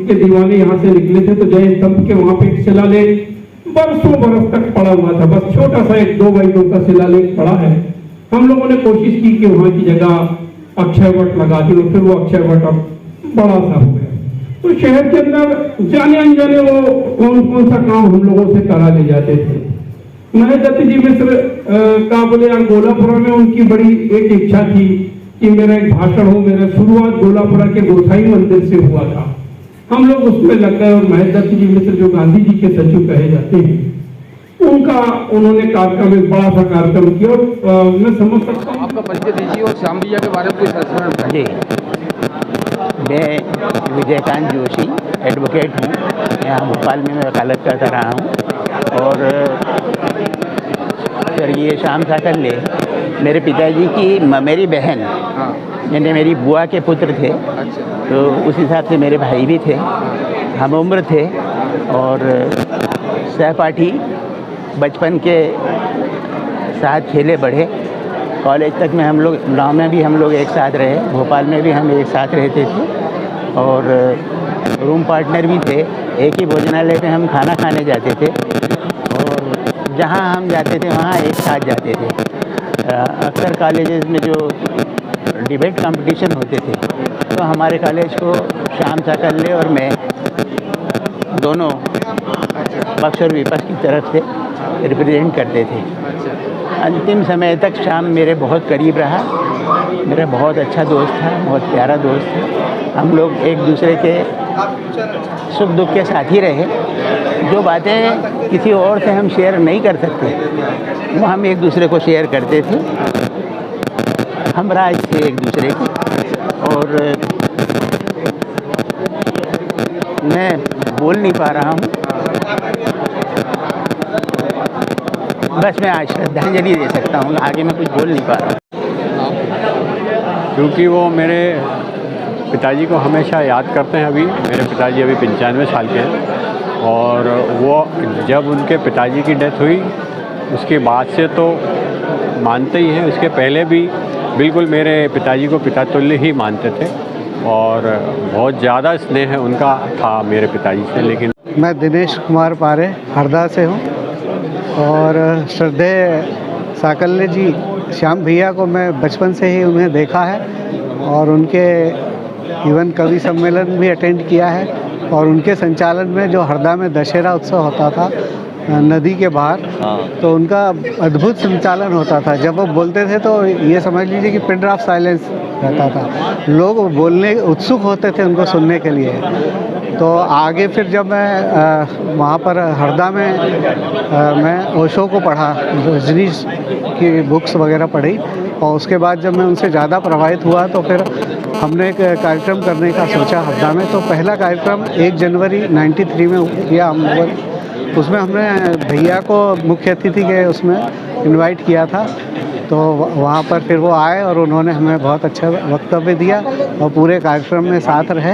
के दीवाने यहाँ से निकले थे तो जय स्तंभ के वहां पे एक शिलालेख बरसों बरस तक पड़ा हुआ था, बस छोटा सा 1-2 बाइटों का शिलालेख पड़ा है। हम लोगों ने कोशिश की कि वहां की जगह अक्षय वट लगा दी और फिर वो अक्षय वट अब बड़ा सा हो गया। तो शहर के अंदर जाने अनजाने वो कौन कौन सा काम हम लोगों से करा ले जाते थे। महेश दत्त जी मिश्र का बोले यार गोलापुरा में उनकी बड़ी एक इच्छा थी कि मेरा एक भाषण हो। मेरा शुरुआत गोलापुरा के गोसाई मंदिर से हुआ था। हम लोग उसमें लग गए और महेश दत्त जी मिश्र जो गांधी जी के सचिव कहे जाते हैं उनका उन्होंने कार्यक्रम एक बड़ा सा कार्यक्रम किया और मैं समझ सकता हूँ। आपका परिचय दीजिए और श्याम भैया के बारे में कुछ दर्शन। जी, मैं विजयकांत जोशी एडवोकेट हूँ, यहाँ भोपाल में मैं वकालत करता रहा हूँ। और सर ये श्याम साकल्ले मेरे पिताजी की मेरी बहन यानी मेरी बुआ के पुत्र थे। तो उस हिसाब से मेरे भाई भी थे, हम उम्र थे और सहपाठी बचपन के साथ खेले बढ़े। कॉलेज तक में हम लोग गाँव में भी हम लोग एक साथ रहे, भोपाल में भी हम एक साथ रहते थे और रूम पार्टनर भी थे। एक ही भोजनालय पे हम खाना खाने जाते थे और जहाँ हम जाते थे वहाँ एक साथ जाते थे। अक्सर कॉलेजेस में जो डिबेट कंपटीशन होते थे तो हमारे कॉलेज को श्याम साकल्ले और मैं दोनों पक्ष और विपक्ष की तरफ से रिप्रेजेंट करते थे। अंतिम समय तक श्याम मेरे बहुत करीब रहा, मेरा बहुत अच्छा दोस्त था, बहुत प्यारा दोस्त था। हम लोग एक दूसरे के सुख दुख के साथ ही रहे। जो बातें किसी और से हम शेयर नहीं कर सकते वो हम एक दूसरे को शेयर करते थे। हम राज थे एक दूसरे के। और मैं बोल नहीं पा रहा हूँ, बस मैं आज श्रद्धांजलि दे सकता हूँ, आगे मैं कुछ बोल नहीं पा रहा हूँ। क्योंकि वो मेरे पिताजी को हमेशा याद करते हैं। अभी मेरे पिताजी अभी 95 साल के हैं और वो जब उनके पिताजी की डेथ हुई उसके बाद से तो मानते ही हैं, उसके पहले भी बिल्कुल मेरे पिताजी को पिता तुल्य ही मानते थे और बहुत ज़्यादा स्नेह उनका था मेरे पिताजी से। लेकिन मैं दिनेश कुमार पारे हरदा से हूँ और श्रद्धेय साकल्ले जी श्याम भैया को मैं बचपन से ही उन्हें देखा है और उनके इवन कवि सम्मेलन भी अटेंड किया है और उनके संचालन में जो हरदा में दशहरा उत्सव होता था नदी के बाहर, तो उनका अद्भुत संचालन होता था। जब वो बोलते थे तो ये समझ लीजिए कि पिन ड्रॉप साइलेंस रहता था, लोग बोलने उत्सुक होते थे उनको सुनने के लिए। तो आगे फिर जब मैं वहाँ पर हरदा में मैं ओशो को पढ़ा, रजनीश की बुक्स वगैरह पढ़ी, और उसके बाद जब मैं उनसे ज़्यादा प्रभावित हुआ तो फिर हमने एक कार्यक्रम करने का सोचा हरदा में। तो पहला कार्यक्रम 1 जनवरी 93 में किया हम लोग। उसमें हमने भैया को मुख्य अतिथि के उसमें इनवाइट किया था। तो वहाँ पर फिर वो आए और उन्होंने हमें बहुत अच्छा वक्तव्य दिया और पूरे कार्यक्रम में साथ रहे।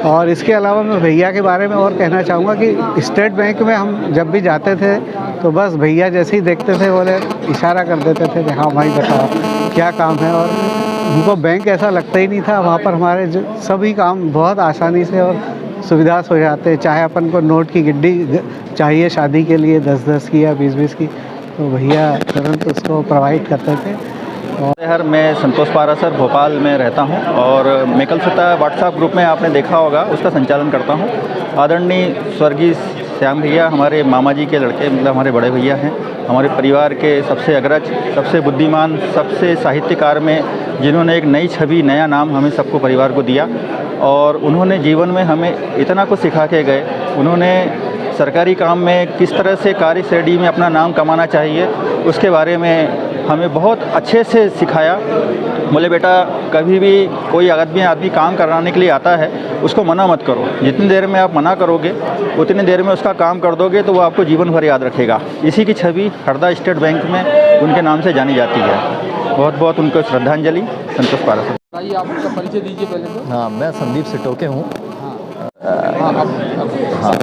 और इसके अलावा मैं भैया के बारे में और कहना चाहूँगा कि स्टेट बैंक में हम जब भी जाते थे तो बस भैया जैसे ही देखते थे बोले इशारा कर देते थे कि हाँ भाई बताओ क्या काम है। और उनको बैंक ऐसा लगता ही नहीं था। वहाँ पर हमारे सभी काम बहुत आसानी से और सुविधा से हो जाते। चाहे अपन को नोट की गिड्डी चाहिए शादी के लिए 10-10 की या 20-20 की, तो भैया तुरंत उसको प्रोवाइड करते थे। हर मैं संतोष पारासर भोपाल में रहता हूं और मेकल सत्ता व्हाट्सएप ग्रुप में आपने देखा होगा, उसका संचालन करता हूं। आदरणीय स्वर्गीय श्याम भैया हमारे मामा जी के लड़के, मतलब हमारे बड़े भैया हैं। हमारे परिवार के सबसे अग्रज, सबसे बुद्धिमान, सबसे साहित्यकार में जिन्होंने एक नई छवि, नया नाम हमें सबको परिवार को दिया। और उन्होंने जीवन में हमें इतना कुछ सिखा के गए। उन्होंने सरकारी काम में किस तरह से कार्य श्रेणी में अपना नाम कमाना चाहिए उसके बारे में हमें बहुत अच्छे से सिखाया। बोले बेटा कभी भी कोई आदमी काम कराने के लिए आता है उसको मना मत करो। जितनी देर में आप मना करोगे उतनी देर में उसका काम कर दोगे तो वो आपको जीवन भर याद रखेगा। इसी की छवि हरदा स्टेट बैंक में उनके नाम से जानी जाती है। बहुत बहुत उनको श्रद्धांजलि। संतोष पारासर। आइए आप अपना परिचय दीजिए पहले तो। हाँ, मैं संदीप सिटोके हूँ। हाँ,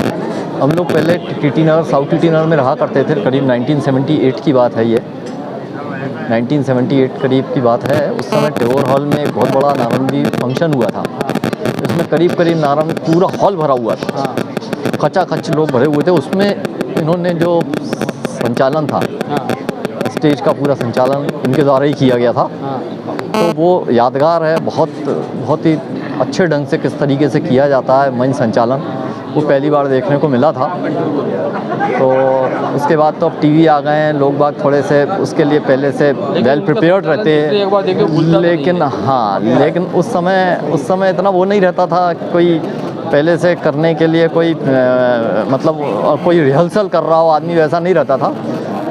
हम लोग पहले टीटी नगर, साउथ टीटी नगर में रहा करते थे। करीब 1978 की बात है ये, 1978 करीब की बात है। उस समय टैगोर हॉल में एक बहुत बड़ा नारंगी फंक्शन हुआ था। इसमें करीब नारंग पूरा हॉल भरा हुआ था, खचाखच लोग भरे हुए थे। उसमें इन्होंने जो संचालन था, स्टेज का पूरा संचालन इनके द्वारा ही किया गया था। तो वो यादगार है, बहुत ही अच्छे ढंग से किस तरीके से किया जाता है मंच संचालन, वो पहली बार देखने को मिला था। तो उसके बाद तो अब टीवी आ गए हैं, लोग बाग थोड़े से उसके लिए पहले से वेल प्रिपेयर्ड रहते हैं। लेकिन उस समय इतना वो नहीं रहता था। कोई पहले से करने के लिए कोई मतलब कोई रिहर्सल कर रहा हो आदमी, वैसा नहीं रहता था।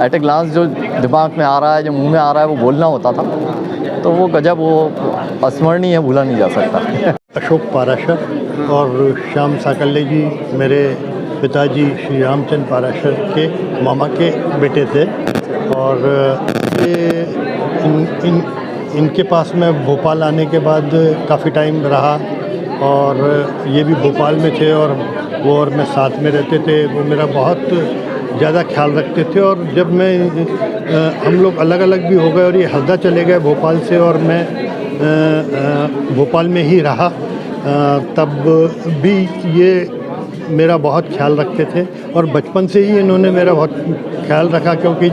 एट ए ग्लांस जो दिमाग में आ रहा है, जो मुंह में आ रहा है वो बोलना होता था। तो वो गजब, वो अस्मरणीय है, भूला नहीं जा सकता। अशोक पाराशर और श्याम साकल्य जी मेरे पिताजी श्री रामचंद्र पाराशर के मामा के बेटे थे। और ये इनके पास मैं भोपाल आने के बाद काफ़ी टाइम रहा और ये भी भोपाल में थे और वो और मैं साथ में रहते थे। वो मेरा बहुत ज़्यादा ख्याल रखते थे। और जब मैं हम लोग अलग अलग भी हो गए और ये हरदा चले गए भोपाल से और मैं भोपाल में ही रहा, तब भी ये मेरा बहुत ख्याल रखते थे। और बचपन से ही इन्होंने मेरा बहुत ख्याल रखा, क्योंकि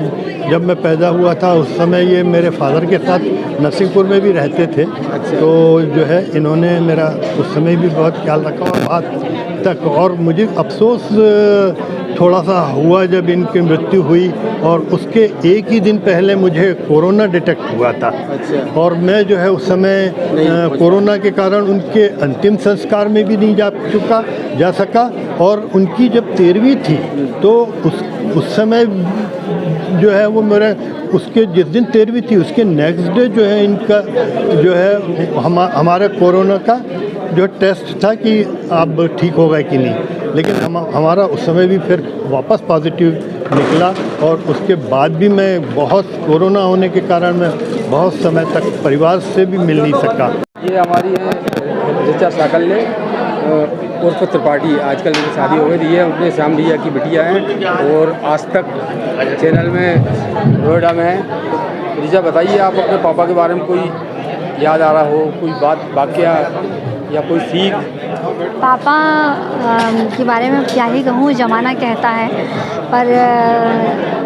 जब मैं पैदा हुआ था उस समय ये मेरे फादर के साथ नरसिंहपुर में भी रहते थे। तो जो है इन्होंने मेरा उस समय भी बहुत ख्याल रखा और आज तक। और मुझे अफसोस थोड़ा सा हुआ जब इनकी मृत्यु हुई, और उसके एक ही दिन पहले मुझे कोरोना डिटेक्ट हुआ था। और मैं जो है उस समय कोरोना के कारण उनके अंतिम संस्कार में भी नहीं जा सका। और उनकी जब 13वीं थी तो उस समय जो है वो मेरे उसके जिस दिन 13वीं थी उसके नेक्स्ट डे जो है इनका जो है हमारे कोरोना का जो टेस्ट था कि अब ठीक होगा कि नहीं। लेकिन हमारा उस समय भी फिर वापस पॉजिटिव निकला। और उसके बाद भी मैं बहुत कोरोना होने के कारण मैं बहुत समय तक परिवार से भी मिल नहीं सका। ये हमारी है ऋचा साकल्य उर्फ त्रिपाठी। आजकल मेरी शादी हो गई थी। ये उनके श्याम भैया की बिटिया हैं और आज तक चैनल में नोएडा में है। ऋचा बताइए, आप अपने पापा के बारे में कोई याद आ रहा हो, कोई बात वाकया या कोई सीख? पापा के बारे में क्या ही कहूँ, ज़माना कहता है, पर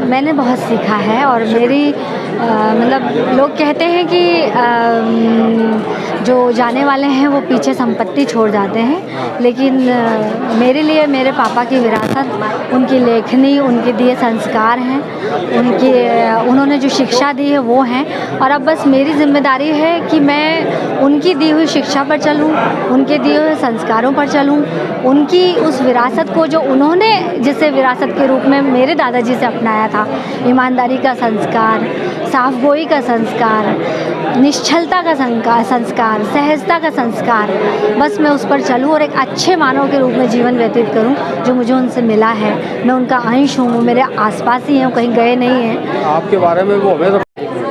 मैंने बहुत सीखा है। और मेरी मतलब लोग कहते हैं कि जो जाने वाले हैं वो पीछे संपत्ति छोड़ जाते हैं, लेकिन मेरे लिए मेरे पापा की विरासत, उनकी लेखनी, उनके दिए संस्कार हैं, उन्होंने जो शिक्षा दी है वो हैं। और अब बस मेरी जिम्मेदारी है कि मैं उनकी दी हुई शिक्षा पर चलूं, उनके दिए हुए संस्कारों पर चलूं, उनकी उस विरासत को जो उन्होंने जिसे विरासत के रूप में मेरे दादाजी से अपनाया था, ईमानदारी का संस्कार, साफगोई का संस्कार, निश्चलता का संस्कार, सहजता का संस्कार, बस मैं उस पर चलूं और एक अच्छे मानव के रूप में जीवन व्यतीत करूं जो मुझे उनसे मिला है। मैं उनका अंश हूं, वो मेरे आसपास ही हैं, वो कहीं गए नहीं हैं। आपके बारे में वो हमें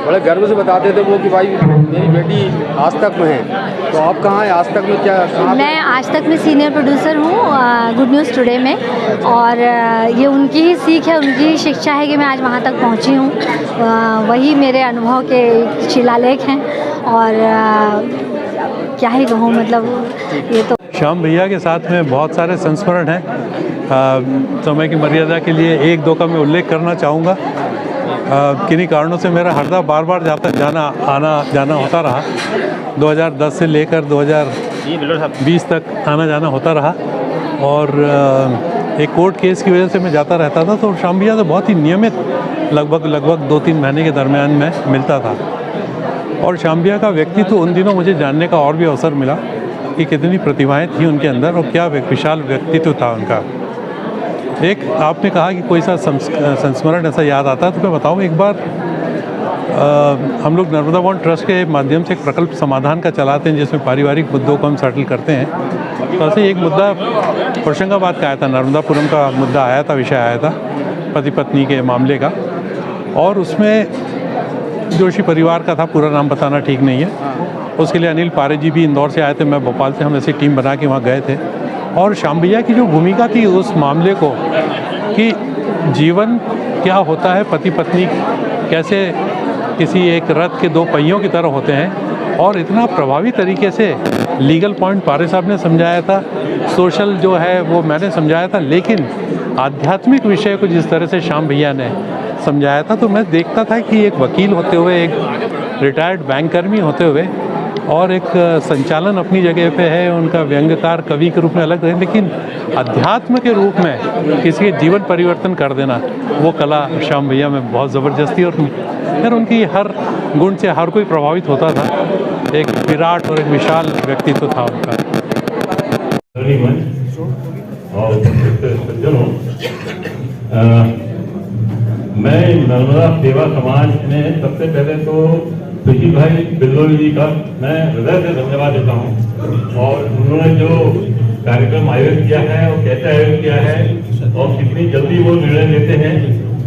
बड़े गर्व से बताते थे वो कि भाई मेरी बेटी आज तक में है, तो आप कहाँ हैं आज तक में? क्या कहाँ? मैं आज तक में सीनियर प्रोड्यूसर हूँ गुड न्यूज़ टुडे में, और ये उनकी ही सीख है, उनकी ही शिक्षा है कि मैं आज वहाँ तक पहुँची हूँ। वही मेरे अनुभव के शिलालेख हैं, और क्या ही कहूँ, मतलब ये तो श्याम भैया के साथ में बहुत सारे संस्मरण हैं। समय की मर्यादा के लिए एक दो का मैं उल्लेख करना चाहूँगा। किन्हीं कारणों से मेरा हरदा बार बार जाना होता रहा। 2010 से लेकर 2020 तक आना जाना होता रहा, और एक कोर्ट केस की वजह से मैं जाता रहता था। तो श्याम भैया तो बहुत ही नियमित लगभग 2-3 महीने के दरमियान में मिलता था। और श्याम भैया का व्यक्तित्व उन दिनों मुझे जानने का और भी अवसर मिला कि कितनी प्रतिभाएं थी उनके अंदर और क्या विशाल व्यक्तित्व था उनका। एक आपने कहा कि कोई सा संस्मरण ऐसा याद आता है, तो मैं बताऊँ। एक बार हम लोग नर्मदा बॉन्ड ट्रस्ट के माध्यम से एक प्रकल्प समाधान का चलाते हैं जिसमें पारिवारिक मुद्दों को हम सेटल करते हैं। तो ऐसे एक मुद्दा होशंगाबाद का आया था, नर्मदापुरम का मुद्दा आया था, विषय आया था पति पत्नी के मामले का। और उसमें जोशी परिवार का था, पूरा नाम बताना ठीक नहीं है। उसके लिए अनिल पारे जी भी इंदौर से आए थे, मैं भोपाल से, हम ऐसी टीम बना के वहाँ गए थे। और श्याम भैया की जो भूमिका थी उस मामले को, कि जीवन क्या होता है, पति पत्नी कैसे किसी एक रथ के 2 पहियों की तरह होते हैं, और इतना प्रभावी तरीके से लीगल पॉइंट पारे साहब ने समझाया था, सोशल जो है वो मैंने समझाया था, लेकिन आध्यात्मिक विषय को जिस तरह से श्याम भैया ने समझाया था, तो मैं देखता था कि एक वकील होते हुए, एक रिटायर्ड बैंककर्मी होते हुए, और एक संचालन अपनी जगह पे है, उनका व्यंग्यकार कवि के रूप में अलग रहे, लेकिन अध्यात्म के रूप में किसी के जीवन परिवर्तन कर देना, वो कला श्याम भैया में बहुत ज़बरदस्त थी। और फिर उनकी हर गुण से हर कोई प्रभावित होता था। एक विराट और एक विशाल व्यक्तित्व था उनका। और सज्जनों, मैं नर्मदा सेवा समाज में सबसे पहले तो सुशील भाई बिल्लोली जी का मैं हृदय से धन्यवाद देता हूँ। और उन्होंने जो कार्यक्रम आयोजित किया है और कैसे आयोजित किया है और कितनी जल्दी वो निर्णय लेते हैं,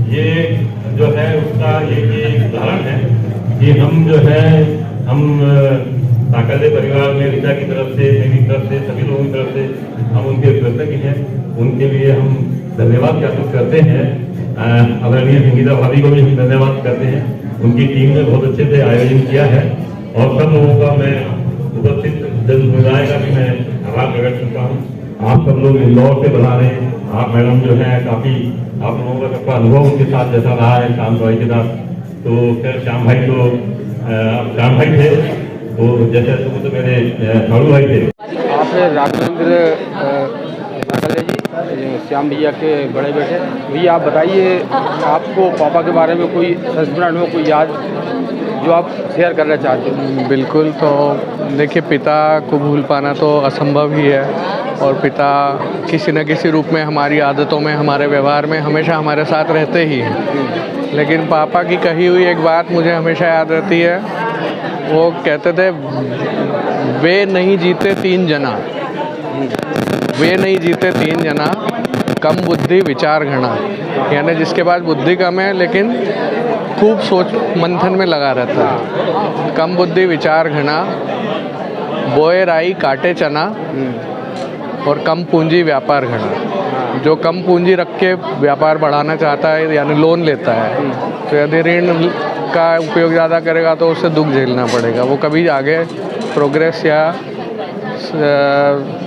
ये जो है उसका एक उदाहरण है कि हम जो है साकल्य परिवार में ऋचा की तरफ से, मेरी तरफ से, सभी लोगों की तरफ से हम उनके कृतज्ञ हैं। उनके लिए हम धन्यवाद ज्ञापित करते हैं। आदरणीय संगीता भाभी को भी हम धन्यवाद करते हैं। उनकी टीम ने बहुत अच्छे से आयोजन किया है, और सब लोगों का मैं उपस्थित जन समुदाय का भी मैं आभार प्रकट करता हूँ। आप सब लोग इंदौर से बना रहे हैं, आप मैडम जो है काफ़ी आप लोगों का सबका अनुभव उनके साथ जैसा रहा है श्याम भाई के साथ। तो खैर श्याम भाई तो श्याम भाई थे, तो जैसे तो मेरे साड़ू भाई थे। आपने राघवेंद्र साकल्य जी, श्याम भैया के बड़े बेटे, भैया आप बताइए, आपको पापा के बारे में कोई संस्मरण हो, कोई याद जो आप शेयर करना चाहते हैं? बिल्कुल। तो देखिए, पिता को भूल पाना तो असंभव ही है, और पिता किसी न किसी रूप में हमारी आदतों में, हमारे व्यवहार में हमेशा हमारे साथ रहते ही हैं। लेकिन पापा की कही हुई एक बात मुझे हमेशा याद रहती है। वो कहते थे, वे नहीं जीते 3 जना, वे नहीं जीते 3 जना, कम बुद्धि विचार घना। यानी जिसके पास बुद्धि कम है लेकिन खूब सोच मंथन में लगा रहता है। कम बुद्धि विचार घना, बोए राई काटे चना, और कम पूंजी व्यापार घना। जो कम पूंजी रख के व्यापार बढ़ाना चाहता है, यानी लोन लेता है, तो यदि ऋण का उपयोग ज़्यादा करेगा तो उससे दुख झेलना पड़ेगा। वो कभी आगे प्रोग्रेस या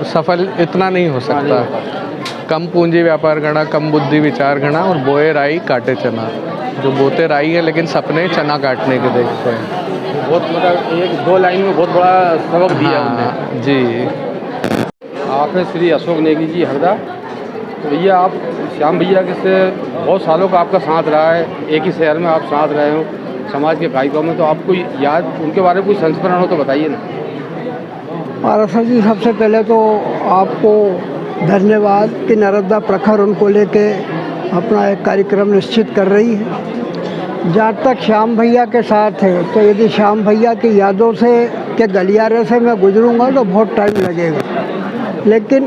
सफल इतना नहीं हो सकता। कम पूंजी व्यापार गणा, कम बुद्धि विचार गणा, और बोए राई काटे चना। जो बोते राई है लेकिन सपने चना काटने के देखते हैं। बहुत मतलब एक दो लाइन में बहुत बड़ा सबक दिया उन्होंने जी। आपने श्री अशोक नेगी जी हरदा, तो भैया आप श्याम भैया के से बहुत सालों का आपका साथ रहा है, एक ही शहर में आप साथ रहे हो समाज के कार्यक्रम में, तो आपको याद उनके बारे में कोई संस्मरण हो तो बताइए ना। पारासर जी, सबसे पहले तो आपको धन्यवाद कि नर्मदा प्रखर उनको लेके अपना एक कार्यक्रम निश्चित कर रही है। जहाँ तक श्याम भैया के साथ है, तो यदि श्याम भैया की यादों से के गलियारे से मैं गुजरूंगा तो बहुत टाइम लगेगा, लेकिन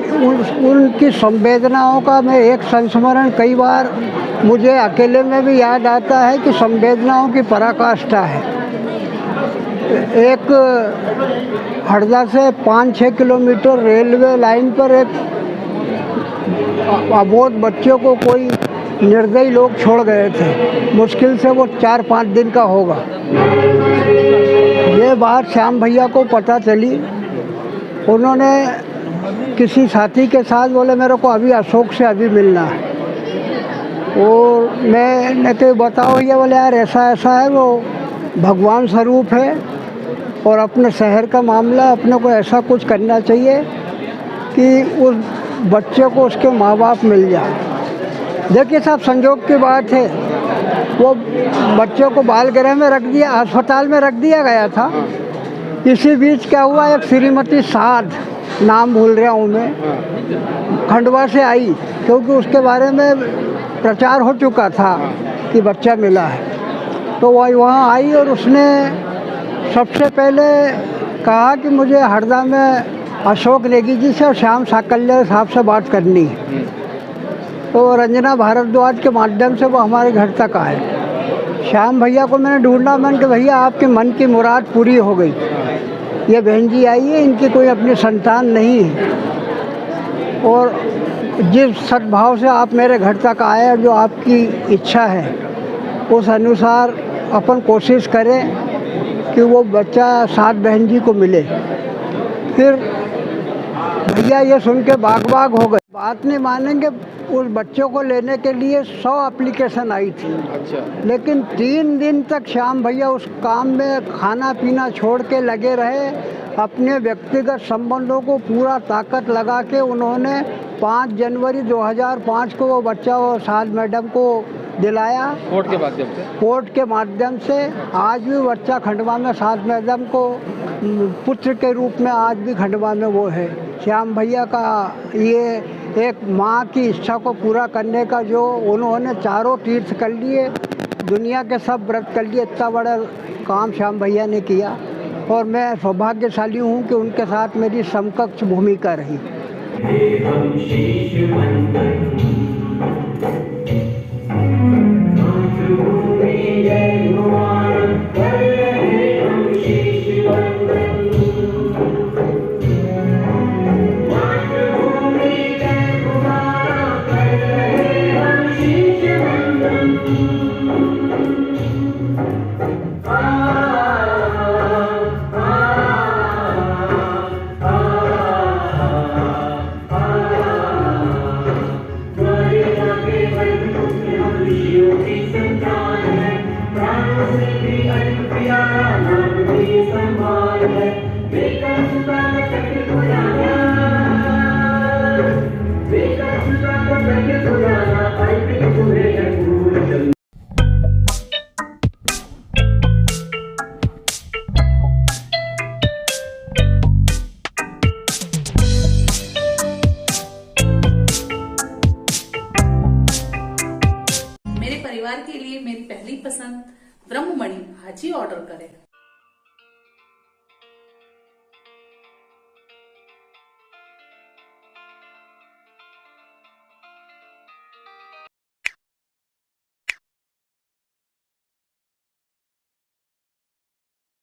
उनकी संवेदनाओं का मैं एक संस्मरण कई बार मुझे अकेले में भी याद आता है कि संवेदनाओं की पराकाष्ठा है। एक हरदा से 5-6 किलोमीटर रेलवे लाइन पर एक अबोध बच्चों को कोई निर्दयी लोग छोड़ गए थे, मुश्किल से वो 4-5 दिन का होगा। ये बात श्याम भैया को पता चली, उन्होंने किसी साथी के साथ बोले मेरे को अभी अशोक से अभी मिलना है, और मैंने तो बताओ भैया, बोले यार ऐसा ऐसा है, वो भगवान स्वरूप है और अपने शहर का मामला, अपने को ऐसा कुछ करना चाहिए कि उस बच्चे को उसके माँ बाप मिल जाए। देखिए साहब, संजोग की बात है, वो बच्चों को बाल गृह में रख दिया, अस्पताल में रख दिया गया था। इसी बीच क्या हुआ, एक श्रीमती साध, नाम भूल रहा हूँ मैं, खंडवा से आई, क्योंकि उसके बारे में प्रचार हो चुका था कि बच्चा मिला है, तो वह वहाँ आई और उसने सबसे पहले कहा कि मुझे हरदा में अशोक नेगी जी से और श्याम साकल्य साहब से बात करनी है। तो रंजना भारद्वाज के माध्यम से वो हमारे घर तक आए। श्याम भैया को मैंने ढूंढा, मैंने कि भैया आपके मन की मुराद पूरी हो गई, ये बहन जी आई है, इनकी कोई अपनी संतान नहीं है, और जिस सद्भाव से आप मेरे घर तक आए, जो आपकी इच्छा है उस अनुसार अपन कोशिश करें कि वो बच्चा साथ बहन जी को मिले। फिर भैया ये सुन के बाग हो गए, बात नहीं मानेंगे। उस बच्चों को लेने के लिए 100 एप्लीकेशन आई थी। अच्छा। लेकिन 3 दिन तक श्याम भैया उस काम में खाना पीना छोड़ के लगे रहे। अपने व्यक्तिगत संबंधों को पूरा ताकत लगा के उन्होंने 5 जनवरी 2005 को वो बच्चा वो साध मैडम को दिलाया, कोर्ट के माध्यम से। कोर्ट के माध्यम से आज भी बच्चा खंडवा में साध मैडम को पुत्र के रूप में आज भी खंडवा में वो है। श्याम भैया का ये एक माँ की इच्छा को पूरा करने का, जो उन्होंने चारों तीर्थ कर लिए, दुनिया के सब व्रत कर लिए, इतना बड़ा काम श्याम भैया ने किया, और मैं सौभाग्यशाली हूँ कि उनके साथ मेरी समकक्ष भूमिका रही। मेरे परिवार के लिए मेरी पहली पसंद ब्रह्ममणि भाजी ऑर्डर करें।